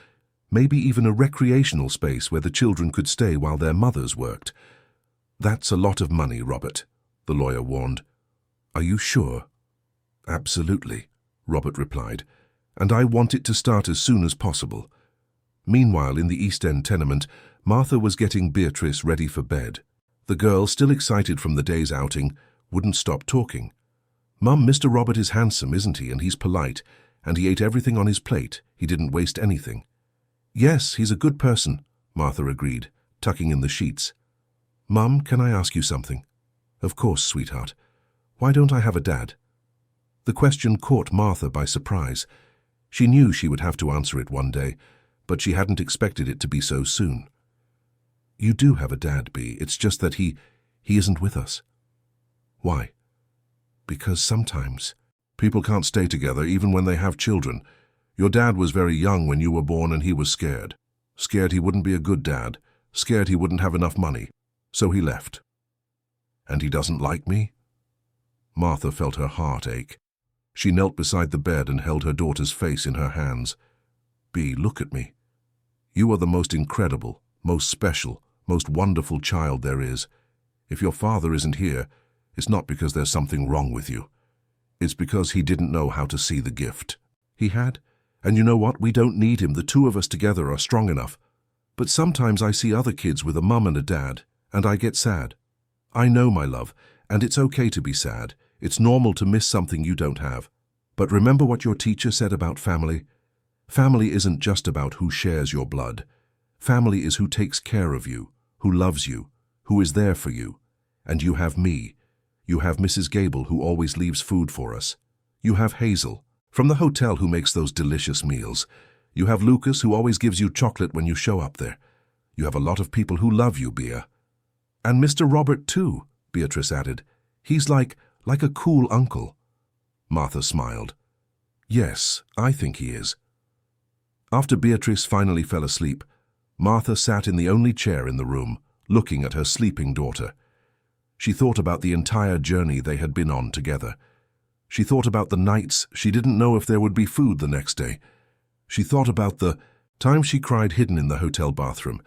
S1: maybe even a recreational space where the children could stay while their mothers worked. That's a lot of money, Robert, the lawyer warned. Are you sure? Absolutely, Robert replied, and I want it to start as soon as possible. Meanwhile, in the East End tenement, Martha was getting Beatrice ready for bed. The girl, still excited from the day's outing, wouldn't stop talking. Mum, Mr. Robert is handsome, isn't he? And he's polite, and he ate everything on his plate. He didn't waste anything. Yes, he's a good person, Martha agreed, tucking in the sheets. Mum, can I ask you something? Of course, sweetheart. Why don't I have a dad? The question caught Martha by surprise. She knew she would have to answer it one day, but she hadn't expected it to be so soon. You do have a dad, Bea. It's just that he isn't with us. Why? Because sometimes People can't stay together even when they have children. Your dad was very young when you were born and he was scared. Scared he wouldn't be a good dad. Scared he wouldn't have enough money. So he left. And he doesn't like me? Martha felt her heart ache. She knelt beside the bed and held her daughter's face in her hands. Bea, look at me. You are the most incredible, most special, most wonderful child there is. If your father isn't here, it's not because there's something wrong with you. It's because he didn't know how to see the gift. He had. And you know what? We don't need him. The two of us together are strong enough. But sometimes I see other kids with a mum and a dad, and I get sad. I know, my love, and it's okay to be sad. It's normal to miss something you don't have. But remember what your teacher said about family? Family isn't just about who shares your blood. Family is who takes care of you, who loves you, who is there for you. And you have me. You have Mrs. Gable, who always leaves food for us. You have Hazel, from the hotel, who makes those delicious meals. You have Lucas, who always gives you chocolate when you show up there. You have a lot of people who love you, Bea. And Mr. Robert, too, Beatrice added. He's like a cool uncle. Martha smiled. Yes, I think he is. After Beatrice finally fell asleep, Martha sat in the only chair in the room, looking at her sleeping daughter. She thought about the entire journey they had been on together. She thought about the nights she didn't know if there would be food the next day. She thought about the time she cried hidden in the hotel bathroom,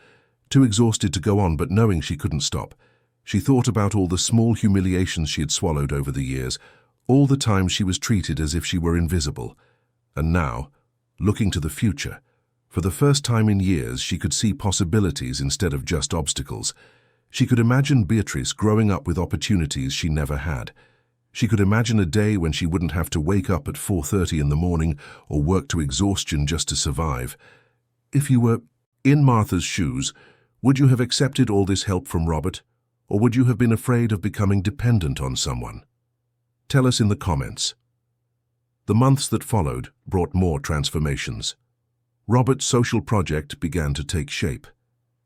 S1: too exhausted to go on but knowing she couldn't stop. She thought about all the small humiliations she had swallowed over the years, all the times she was treated as if she were invisible. And now, looking to the future, for the first time in years she could see possibilities instead of just obstacles. She could imagine Beatrice growing up with opportunities she never had. She could imagine a day when she wouldn't have to wake up at 4:30 in the morning or work to exhaustion just to survive. If you were in Martha's shoes, would you have accepted all this help from Robert? Or would you have been afraid of becoming dependent on someone? Tell us in the comments. The months that followed brought more transformations. Robert's social project began to take shape.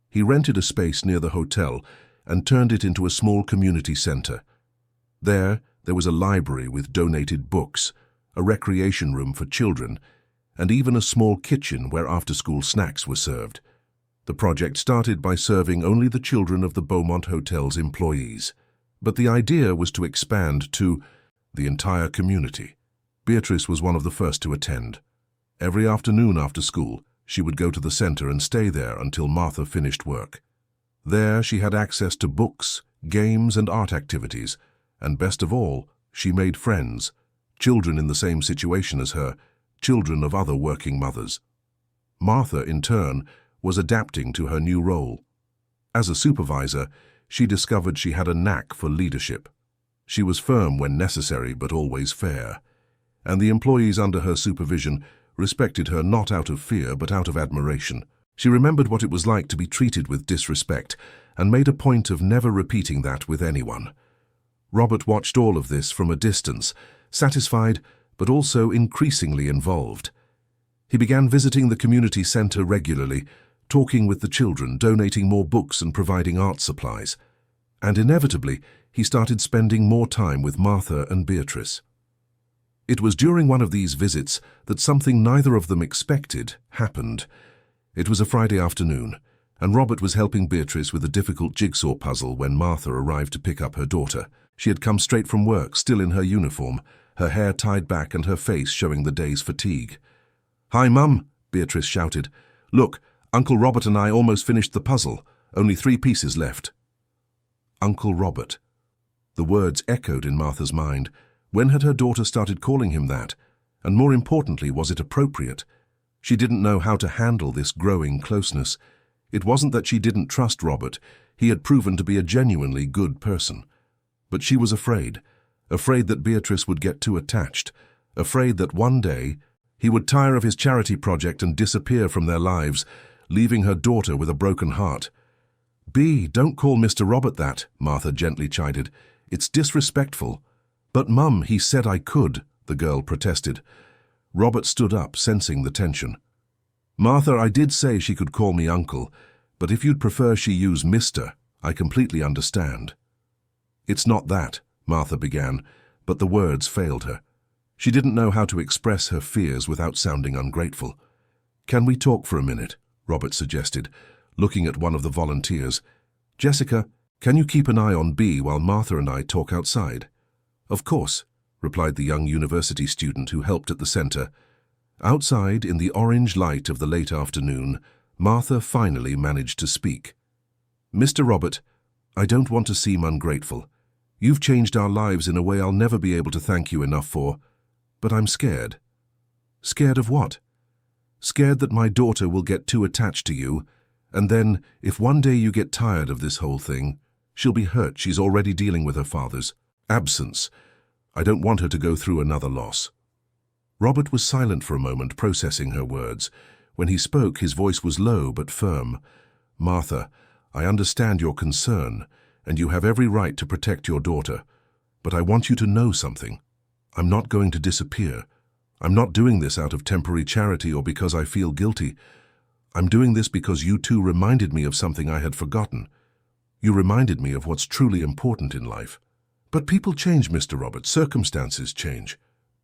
S1: He rented a space near the hotel and turned it into a small community center. There was a library with donated books, a recreation room for children, and even a small kitchen where after-school snacks were served. The project started by serving only the children of the Beaumont Hotel's employees, but the idea was to expand to the entire community. Beatrice was one of the first to attend. Every afternoon after school, she would go to the center and stay there until Martha finished work. There she had access to books, games, and art activities, and best of all, she made friends, children in the same situation as her, children of other working mothers. Martha, in turn, was adapting to her new role. As a supervisor, she discovered she had a knack for leadership. She was firm when necessary but always fair, and the employees under her supervision respected her not out of fear but out of admiration. She remembered what it was like to be treated with disrespect and made a point of never repeating that with anyone. Robert watched all of this from a distance, satisfied but also increasingly involved. He began visiting the community center regularly, talking with the children, donating more books and providing art supplies. And inevitably, he started spending more time with Martha and Beatrice. It was during one of these visits that something neither of them expected happened. It was a Friday afternoon, and Robert was helping Beatrice with a difficult jigsaw puzzle when Martha arrived to pick up her daughter. She had come straight from work, still in her uniform, her hair tied back and her face showing the day's fatigue. "Hi, Mum," Beatrice shouted. "Look, Uncle Robert and I almost finished the puzzle. Only 3 pieces left." Uncle Robert. The words echoed in Martha's mind. When had her daughter started calling him that? And more importantly, was it appropriate? She didn't know how to handle this growing closeness. It wasn't that she didn't trust Robert. He had proven to be a genuinely good person. But she was afraid that Beatrice would get too attached, afraid that one day he would tire of his charity project and disappear from their lives, leaving her daughter with a broken heart. "Bea, don't call Mr. Robert that," Martha gently chided. "It's disrespectful." "But Mum, he said I could," the girl protested. Robert stood up, sensing the tension. "Martha, I did say she could call me Uncle, but if you'd prefer she use Mr., I completely understand." "It's not that," Martha began, but the words failed her. She didn't know how to express her fears without sounding ungrateful. "Can we talk for a minute?" Robert suggested, looking at one of the volunteers. "Jessica, can you keep an eye on B while Martha and I talk outside?" "Of course," replied the young university student who helped at the center. Outside, in the orange light of the late afternoon, Martha finally managed to speak. "Mr. Robert, I don't want to seem ungrateful. You've changed our lives in a way I'll never be able to thank you enough for, but I'm scared." "Scared of what?" "Scared that my daughter will get too attached to you, and then, if one day you get tired of this whole thing, she'll be hurt. She's already dealing with her father's absence. I don't want her to go through another loss." Robert was silent for a moment, processing her words. When he spoke, his voice was low but firm. "Martha, I understand your concern, and you have every right to protect your daughter. But I want you to know something. I'm not going to disappear. I'm not doing this out of temporary charity or because I feel guilty. I'm doing this because you two reminded me of something I had forgotten. You reminded me of what's truly important in life." "But people change, Mr. Roberts. Circumstances change."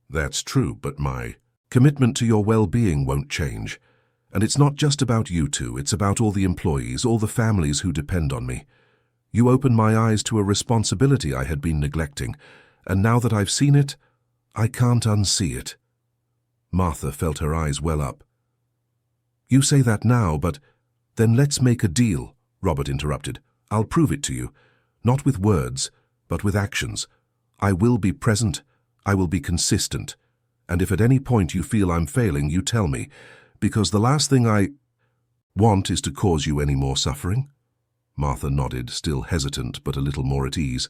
S1: "That's true, but my commitment to your well-being won't change. And it's not just about you two, it's about all the employees, all the families who depend on me. You opened my eyes to a responsibility I had been neglecting, and now that I've seen it, I can't unsee it." Martha felt her eyes well up. "You say that now, but then let's make a deal," Robert interrupted. "I'll prove it to you, not with words, but with actions. I will be present, I will be consistent, and if at any point you feel I'm failing, you tell me, because the last thing I want is to cause you any more suffering." Martha nodded, still hesitant but a little more at ease.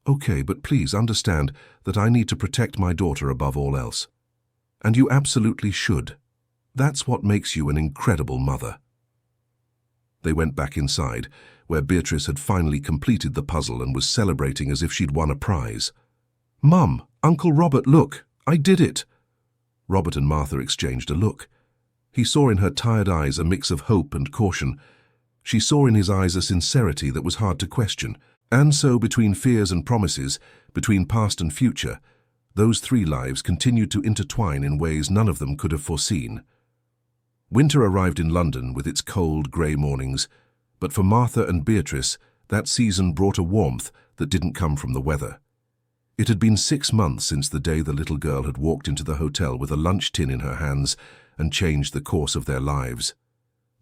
S1: "Okay, but please understand that I need to protect my daughter above all else. And you absolutely should. That's what makes you an incredible mother." They went back inside, where Beatrice had finally completed the puzzle and was celebrating as if she'd won a prize. "Mum, Uncle Robert, look, I did it!" Robert and Martha exchanged a look. He saw in her tired eyes a mix of hope and caution. She saw in his eyes a sincerity that was hard to question. And so, between fears and promises, between past and future, those three lives continued to intertwine in ways none of them could have foreseen. Winter arrived in London with its cold, grey mornings, but for Martha and Beatrice, that season brought a warmth that didn't come from the weather. It had been 6 months since the day the little girl had walked into the hotel with a lunch tin in her hands and changed the course of their lives.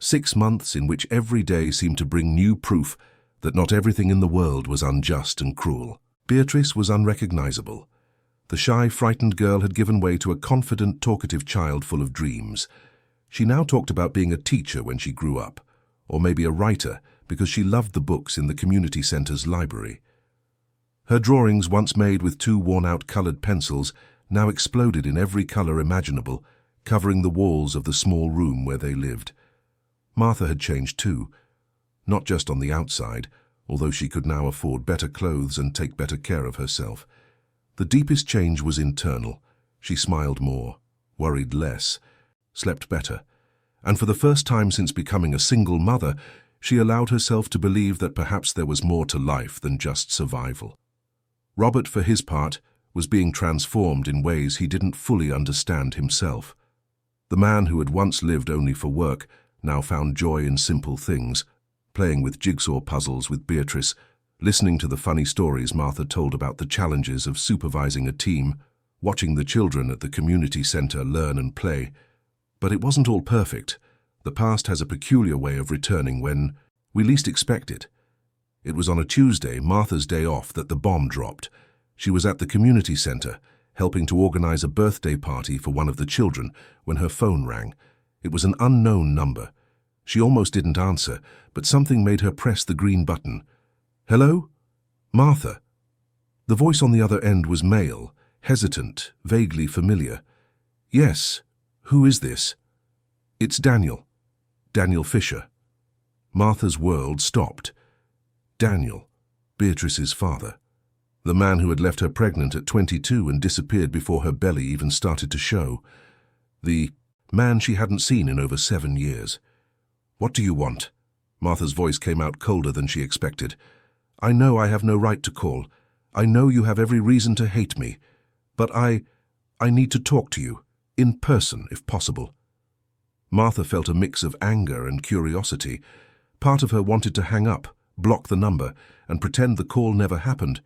S1: 6 months in which every day seemed to bring new proof that not everything in the world was unjust and cruel. Beatrice was unrecognizable. The shy, frightened girl had given way to a confident, talkative child full of dreams. She now talked about being a teacher when she grew up, or maybe a writer, because she loved the books in the community center's library. Her drawings, once made with 2 worn-out colored pencils, now exploded in every color imaginable, covering the walls of the small room where they lived. Martha had changed too, not just on the outside, although she could now afford better clothes and take better care of herself. The deepest change was internal. She smiled more, worried less, slept better, and for the first time since becoming a single mother, she allowed herself to believe that perhaps there was more to life than just survival. Robert, for his part, was being transformed in ways he didn't fully understand himself. The man who had once lived only for work now found joy in simple things, playing with jigsaw puzzles with Beatrice, listening to the funny stories Martha told about the challenges of supervising a team, watching the children at the community center learn and play. But it wasn't all perfect. The past has a peculiar way of returning when we least expect it. It was on a Tuesday, Martha's day off, that the bomb dropped. She was at the community center, helping to organize a birthday party for one of the children, when her phone rang. It was an unknown number. She almost didn't answer, but something made her press the green button. "Hello? Martha?" The voice on the other end was male, hesitant, vaguely familiar. "Yes. Who is this?" "It's Daniel. Daniel Fisher." Martha's world stopped. Daniel, Beatrice's father. The man who had left her pregnant at 22 and disappeared before her belly even started to show. The man she hadn't seen in over 7 years. "What do you want?" Martha's voice came out colder than she expected. "I know I have no right to call. I know you have every reason to hate me. But I I need to talk to you, in person if possible." Martha felt a mix of anger and curiosity. Part of her wanted to hang up, block the number, and pretend the call never happened.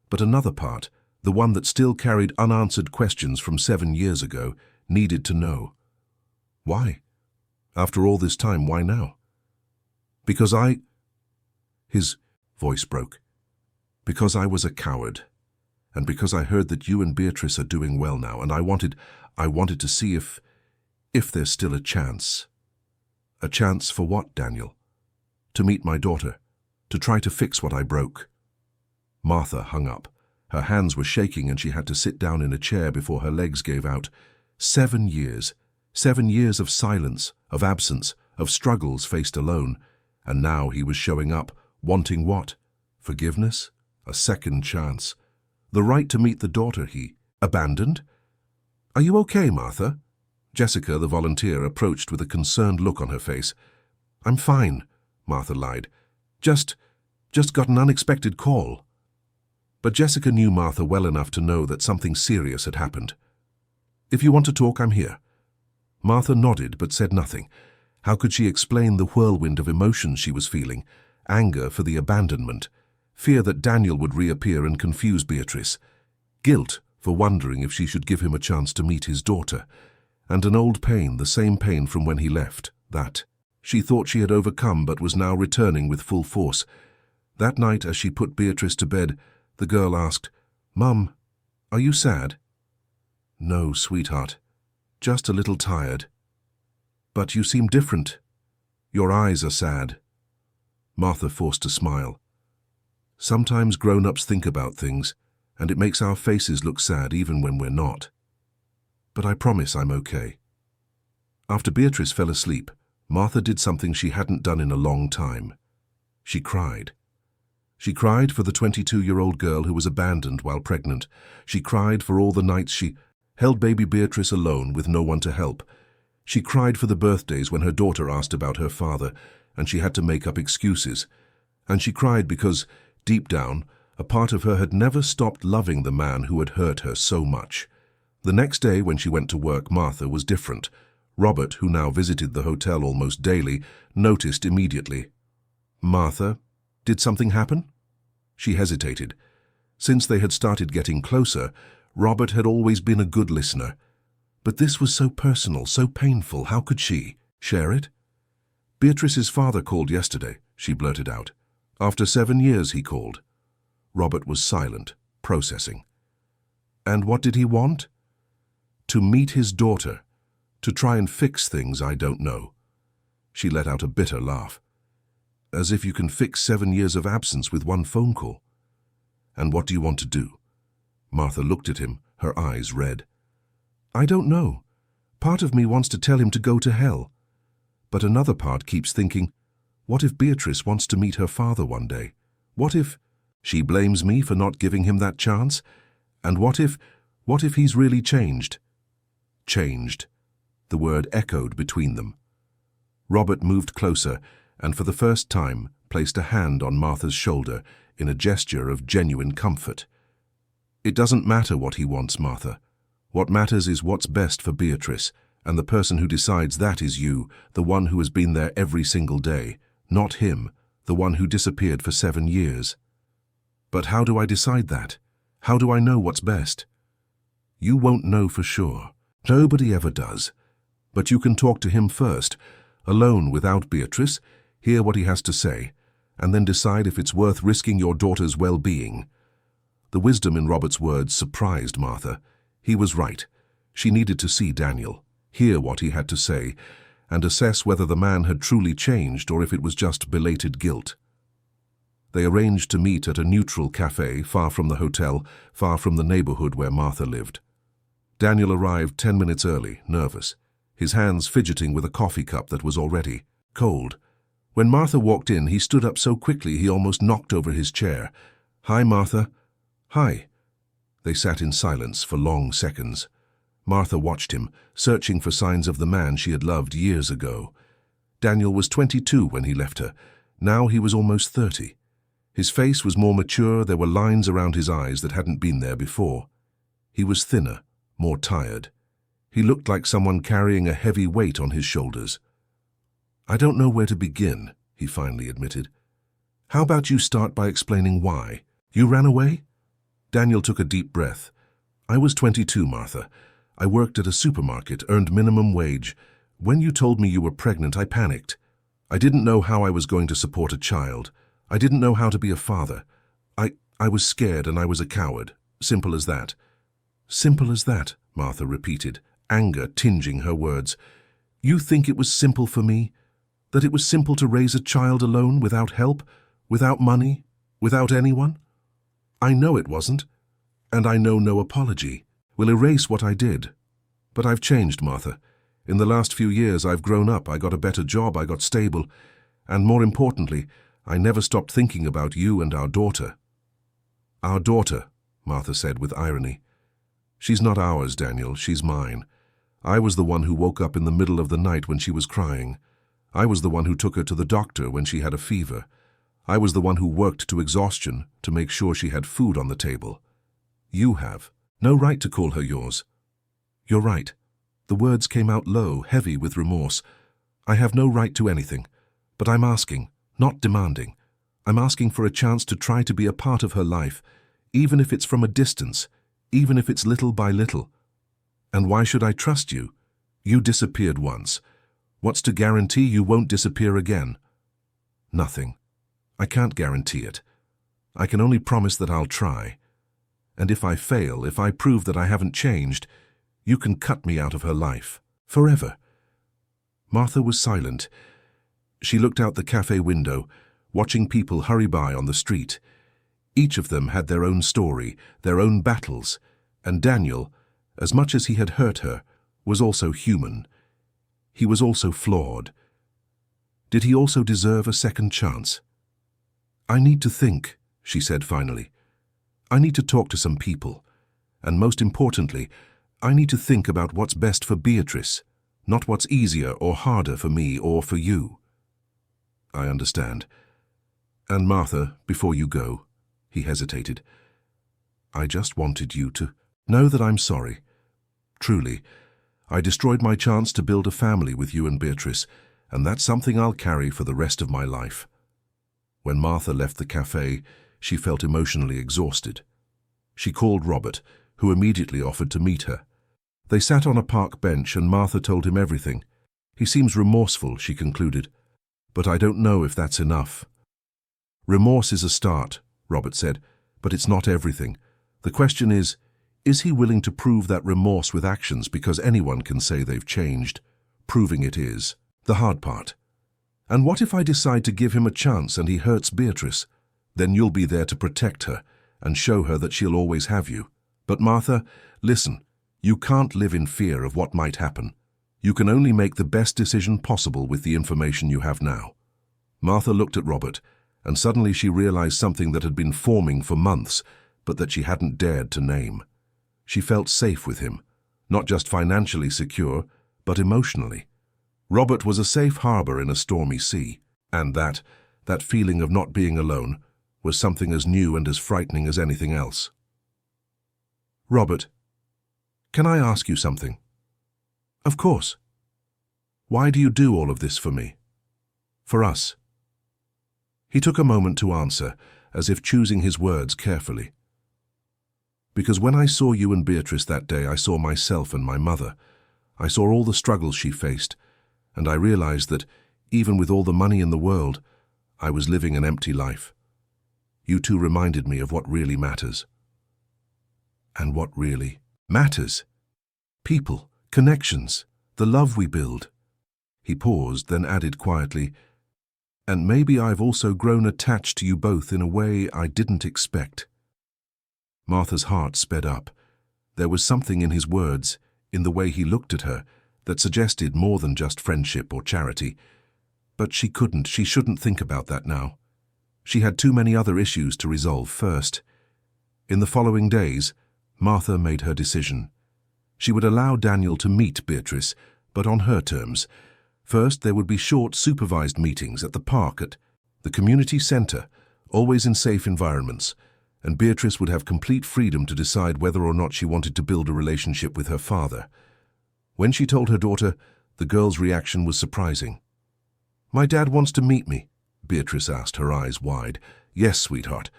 S1: But another part, the one that still carried unanswered questions from 7 years ago, needed to know. Why? After all this time, why now? Because I... His voice broke. Because I was a coward. And because I heard that you and Beatrice are doing well now, and I wanted to see if there's still a chance. A chance for what, Daniel? To meet my daughter, to try to fix what I broke. Martha hung up. Her hands were shaking and she had to sit down in a chair before her legs gave out. 7 years. 7 years of silence, of absence, of struggles faced alone. And now he was showing up, wanting what? Forgiveness? A second chance. The right to meet the daughter he abandoned? "Are you okay, Martha?" Jessica, the volunteer, approached with a concerned look on her face. "I'm fine," Martha lied. Just got an unexpected call." But Jessica knew Martha well enough to know that something serious had happened. "If you want to talk, I'm here." Martha nodded but said nothing. How could she explain the whirlwind of emotions she was feeling? Anger for the abandonment, fear that Daniel would reappear and confuse Beatrice, guilt for wondering if she should give him a chance to meet his daughter, and an old pain, the same pain from when he left, that she thought she had overcome but was now returning with full force. That night, as she put Beatrice to bed, the girl asked, "Mum, are you sad?" "No, sweetheart, just a little tired." "But you seem different. Your eyes are sad." Martha forced a smile. "Sometimes grown-ups think about things, and it makes our faces look sad even when we're not. But I promise I'm okay." After Beatrice fell asleep, Martha did something she hadn't done in a long time. She cried. She cried for the 22-year-old girl who was abandoned while pregnant. She cried for all the nights she held baby Beatrice alone with no one to help. She cried for the birthdays when her daughter asked about her father, and she had to make up excuses. And she cried because, deep down, a part of her had never stopped loving the man who had hurt her so much. The next day, when she went to work, Martha was different. Robert, who now visited the hotel almost daily, noticed immediately. "Martha, did something happen?" She hesitated. Since they had started getting closer, Robert had always been a good listener. But this was so personal, so painful. How could she share it? "Beatrice's father called yesterday," she blurted out. "After 7 years he called." Robert was silent, processing. "And what did he want?" "To meet his daughter. To try and fix things, I don't know." She let out a bitter laugh. "As if you can fix 7 years of absence with one phone call." "And what do you want to do?" Martha looked at him, her eyes red. "I don't know. Part of me wants to tell him to go to hell. But another part keeps thinking, what if Beatrice wants to meet her father one day? What if she blames me for not giving him that chance? And what if he's really changed?" Changed. The word echoed between them. Robert moved closer and for the first time placed a hand on Martha's shoulder in a gesture of genuine comfort. "It doesn't matter what he wants, Martha. What matters is what's best for Beatrice, and the person who decides that is you, the one who has been there every single day, not him, the one who disappeared for 7 years." "But how do I decide that? How do I know what's best?" "You won't know for sure. Nobody ever does. But you can talk to him first, alone without Beatrice, hear what he has to say, and then decide if it's worth risking your daughter's well-being." The wisdom in Robert's words surprised Martha. He was right. She needed to see Daniel, hear what he had to say, and assess whether the man had truly changed or if it was just belated guilt. They arranged to meet at a neutral cafe, far from the hotel, far from the neighborhood where Martha lived. Daniel arrived 10 minutes early, nervous, his hands fidgeting with a coffee cup that was already cold. When Martha walked in, he stood up so quickly he almost knocked over his chair. "Hi, Martha." "Hi." They sat in silence for long seconds. Martha watched him, searching for signs of the man she had loved years ago. Daniel was 22 when he left her. Now he was almost 30. His face was more mature, there were lines around his eyes that hadn't been there before. He was thinner, more tired. He looked like someone carrying a heavy weight on his shoulders. "I don't know where to begin," he finally admitted. "How about you start by explaining why? You ran away?" Daniel took a deep breath. "I was 22, Martha. I worked at a supermarket, earned minimum wage. When you told me you were pregnant, I panicked. I didn't know how I was going to support a child. I didn't know how to be a father. I was scared and I was a coward. Simple as that." "Simple as that," Martha repeated, anger tinging her words. "You think it was simple for me? That it was simple to raise a child alone, without help, without money, without anyone? I know it wasn't, and I know no apology will erase what I did. But I've changed, Martha. In the last few years, I've grown up, I got a better job, I got stable, and more importantly, I never stopped thinking about you and our daughter." "Our daughter," Martha said with irony. "She's not ours, Daniel, she's mine. I was the one who woke up in the middle of the night when she was crying. I was the one who took her to the doctor when she had a fever. I was the one who worked to exhaustion to make sure she had food on the table. You have no right to call her yours." "You're right." The words came out low, heavy with remorse. "I have no right to anything, but I'm asking, not demanding. I'm asking for a chance to try to be a part of her life, even if it's from a distance, even if it's little by little. And why should I trust you? You disappeared once. What's to guarantee you won't disappear again?" "Nothing. I can't guarantee it. I can only promise that I'll try. And if I fail, if I prove that I haven't changed, you can cut me out of her life. Forever." Martha was silent. She looked out the cafe window, watching people hurry by on the street. Each of them had their own story, their own battles, and Daniel, as much as he had hurt her, was also human. He was also flawed. Did he also deserve a second chance? "I need to think," she said finally. "I need to talk to some people. And most importantly, I need to think about what's best for Beatrice, not what's easier or harder for me or for you." "I understand. And Martha, before you go," he hesitated, "I just wanted you to know that I'm sorry. Truly, I destroyed my chance to build a family with you and Beatrice, and that's something I'll carry for the rest of my life." When Martha left the cafe, she felt emotionally exhausted. She called Robert, who immediately offered to meet her. They sat on a park bench and Martha told him everything. "He seems remorseful," she concluded, "but I don't know if that's enough." "Remorse is a start," Robert said, "but it's not everything. The question is he willing to prove that remorse with actions, because anyone can say they've changed. Proving it is the hard part. And what if I decide to give him a chance and he hurts Beatrice? Then you'll be there to protect her and show her that she'll always have you. But Martha, listen, you can't live in fear of what might happen. You can only make the best decision possible with the information you have now." Martha looked at Robert, and suddenly she realized something that had been forming for months, but that she hadn't dared to name. She felt safe with him, not just financially secure, but emotionally. Robert was a safe harbor in a stormy sea, and that feeling of not being alone, was something as new and as frightening as anything else. "Robert, can I ask you something?" "Of course." "Why do you do all of this for me? For us?" He took a moment to answer, as if choosing his words carefully. "Because when I saw you and Beatrice that day, I saw myself and my mother. I saw all the struggles she faced, and I realized that, even with all the money in the world, I was living an empty life. You two reminded me of what really matters." "And what really matters?" "People, connections, the love we build." He paused, then added quietly, "And maybe I've also grown attached to you both in a way I didn't expect." Martha's heart sped up. There was something in his words, in the way he looked at her, that suggested more than just friendship or charity. But she shouldn't think about that now. She had too many other issues to resolve first. In the following days, Martha made her decision. She would allow Daniel to meet Beatrice, but on her terms. First, there would be short, supervised meetings at the park, at the community center, always in safe environments. and Beatrice would have complete freedom to decide whether or not she wanted to build a relationship with her father. When she told her daughter, the girl's reaction was surprising. "My dad wants to meet me," Beatrice asked, her eyes wide. "Yes, sweetheart,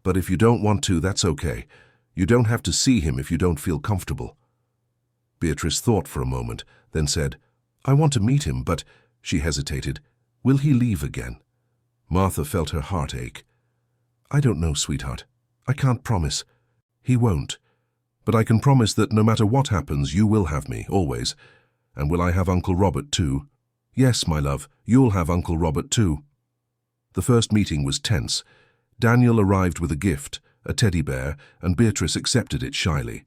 S1: but if you don't want to, that's okay. You don't have to see him if you don't feel comfortable." Beatrice thought for a moment, then said, "I want to meet him, but—" She hesitated. "Will he leave again?" Martha felt her heart ache. "I don't know, sweetheart. I can't promise. He won't. But I can promise that no matter what happens, you will have me, always. And will I have Uncle Robert too?" "Yes, my love, you'll have Uncle Robert too." The first meeting was tense. Daniel arrived with a gift, a teddy bear, and Beatrice accepted it shyly.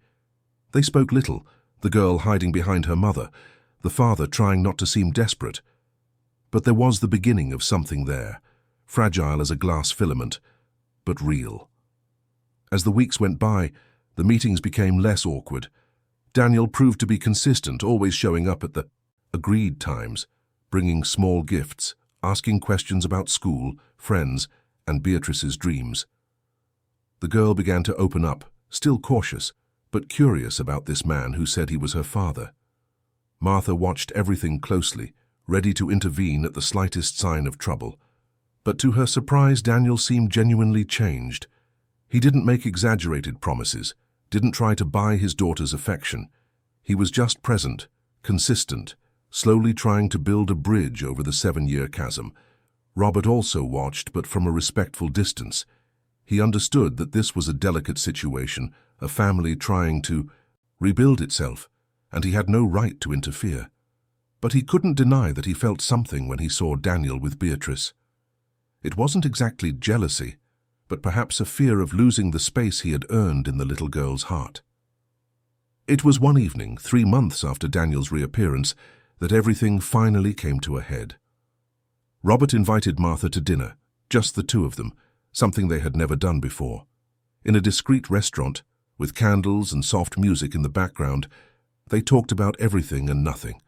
S1: They spoke little, the girl hiding behind her mother, the father trying not to seem desperate. But there was the beginning of something there, fragile as a glass filament, but real. As the weeks went by, the meetings became less awkward. Daniel proved to be consistent, always showing up at the agreed times, bringing small gifts, asking questions about school, friends, and Beatrice's dreams. The girl began to open up, still cautious, but curious about this man who said he was her father. Martha watched everything closely, ready to intervene at the slightest sign of trouble. But to her surprise, Daniel seemed genuinely changed. He didn't make exaggerated promises, didn't try to buy his daughter's affection. He was just present, consistent, slowly trying to build a bridge over the 7-year chasm. Robert also watched, but from a respectful distance. He understood that this was a delicate situation, a family trying to rebuild itself, and he had no right to interfere. But he couldn't deny that he felt something when he saw Daniel with Beatrice. It wasn't exactly jealousy, but perhaps a fear of losing the space he had earned in the little girl's heart. It was one evening, 3 months after Daniel's reappearance, that everything finally came to a head. Robert invited Martha to dinner, just the two of them, something they had never done before. In a discreet restaurant, with candles and soft music in the background, they talked about everything and nothing.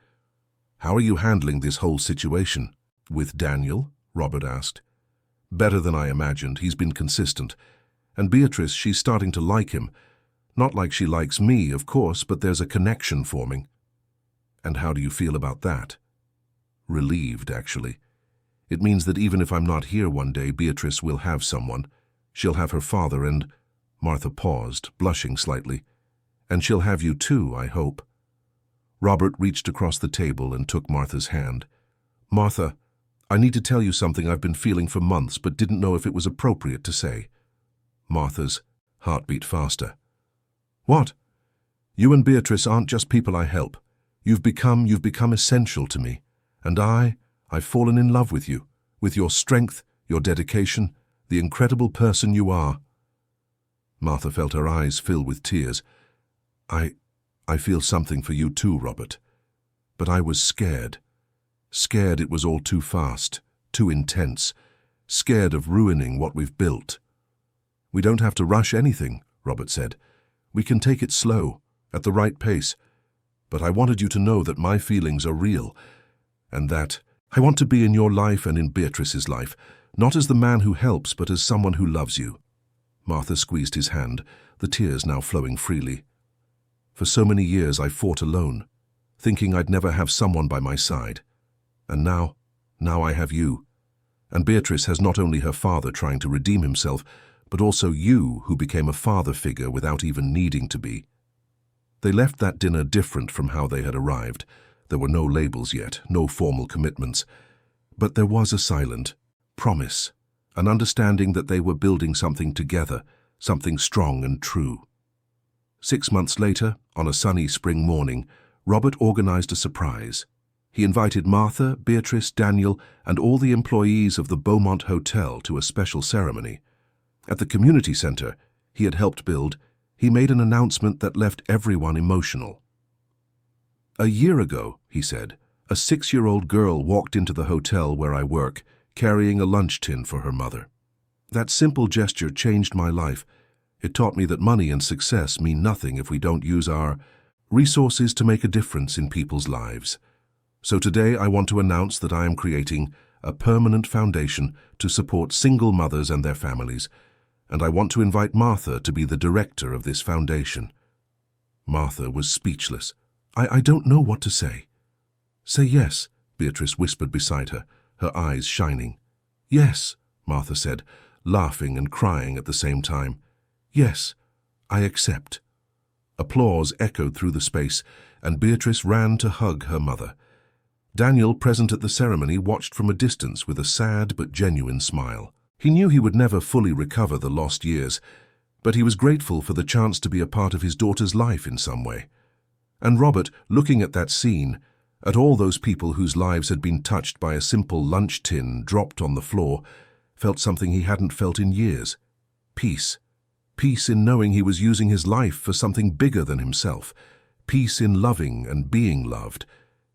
S1: "How are you handling this whole situation?" "With Daniel?" Robert asked. "Better than I imagined. He's been consistent. And Beatrice, she's starting to like him. Not like she likes me, of course, but there's a connection forming." "And how do you feel about that?" "Relieved, actually. It means that even if I'm not here one day, Beatrice will have someone. She'll have her father and—" Martha paused, blushing slightly. "And she'll have you too, I hope." Robert reached across the table and took Martha's hand. "Martha, I need to tell you something I've been feeling for months but didn't know if it was appropriate to say." Martha's heart beat faster. "What?" "You and Beatrice aren't just people I help. You've become essential to me. And I've fallen in love with you, with your strength, your dedication, the incredible person you are." Martha felt her eyes fill with tears. I feel something for you too, Robert. But I was scared. Scared it was all too fast, too intense. Scared of ruining what we've built." "We don't have to rush anything," Robert said. "We can take it slow, at the right pace. But I wanted you to know that my feelings are real, and that I want to be in your life and in Beatrice's life, not as the man who helps, but as someone who loves you." Martha squeezed his hand, the tears now flowing freely. "For so many years I fought alone, thinking I'd never have someone by my side. And now I have you. And Beatrice has not only her father trying to redeem himself, but also you who became a father figure without even needing to be." They left that dinner different from how they had arrived. There were no labels yet, no formal commitments. But there was a silent promise, an understanding that they were building something together, something strong and true. 6 months later, on a sunny spring morning, Robert organized a surprise. He invited Martha, Beatrice, Daniel, and all the employees of the Beaumont Hotel to a special ceremony. At the community center he had helped build, he made an announcement that left everyone emotional. "A year ago," he said, "a 6-year-old girl walked into the hotel where I work, carrying a lunch tin for her mother. That simple gesture changed my life. It taught me that money and success mean nothing if we don't use our resources to make a difference in people's lives. So today I want to announce that I am creating a permanent foundation to support single mothers and their families, and I want to invite Martha to be the director of this foundation." Martha was speechless. I don't know what to say." "Say yes," Beatrice whispered beside her, her eyes shining. "Yes," Martha said, laughing and crying at the same time. "Yes, I accept." Applause echoed through the space, and Beatrice ran to hug her mother. Daniel, present at the ceremony, watched from a distance with a sad but genuine smile. He knew he would never fully recover the lost years, but he was grateful for the chance to be a part of his daughter's life in some way. And Robert, looking at that scene, at all those people whose lives had been touched by a simple lunch tin dropped on the floor, felt something he hadn't felt in years. Peace. Peace in knowing he was using his life for something bigger than himself. Peace in loving and being loved.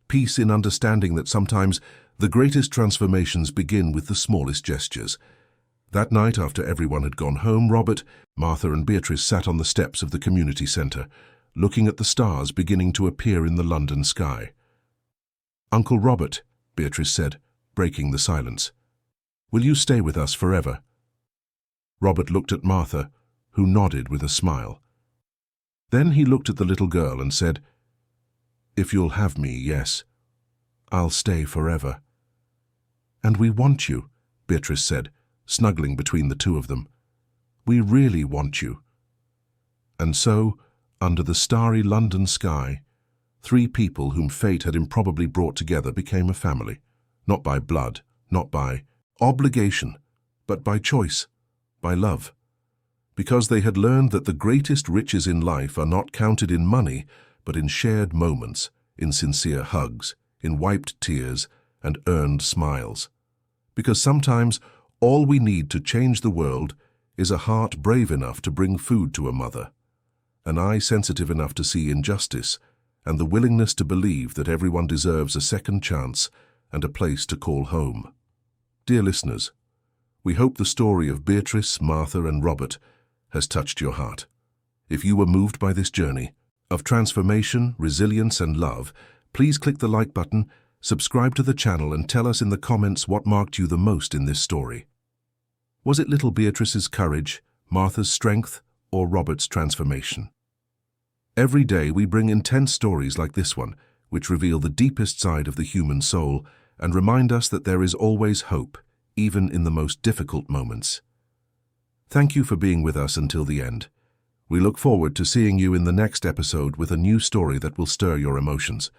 S1: Peace in understanding that sometimes the greatest transformations begin with the smallest gestures. That night, after everyone had gone home, Robert, Martha and Beatrice sat on the steps of the community centre, looking at the stars beginning to appear in the London sky. "Uncle Robert," Beatrice said, breaking the silence, "will you stay with us forever?" Robert looked at Martha, who nodded with a smile. Then he looked at the little girl and said, "If you'll have me, yes. I'll stay forever." "And we want you," Beatrice said, snuggling between the two of them. "We really want you." And so, under the starry London sky, three people whom fate had improbably brought together became a family, not by blood, not by obligation, but by choice, by love. Because they had learned that the greatest riches in life are not counted in money, but in shared moments, in sincere hugs, in wiped tears, and earned smiles. Because sometimes all we need to change the world is a heart brave enough to bring food to a mother, an eye sensitive enough to see injustice, and the willingness to believe that everyone deserves a second chance and a place to call home. Dear listeners, we hope the story of Beatrice, Martha, and Robert has touched your heart. If you were moved by this journey of transformation, resilience, and love, please click the like button, subscribe to the channel, and tell us in the comments what marked you the most in this story. Was it little Beatrice's courage, Martha's strength, or Robert's transformation? Every day we bring intense stories like this one, which reveal the deepest side of the human soul and remind us that there is always hope, even in the most difficult moments. Thank you for being with us until the end. We look forward to seeing you in the next episode with a new story that will stir your emotions.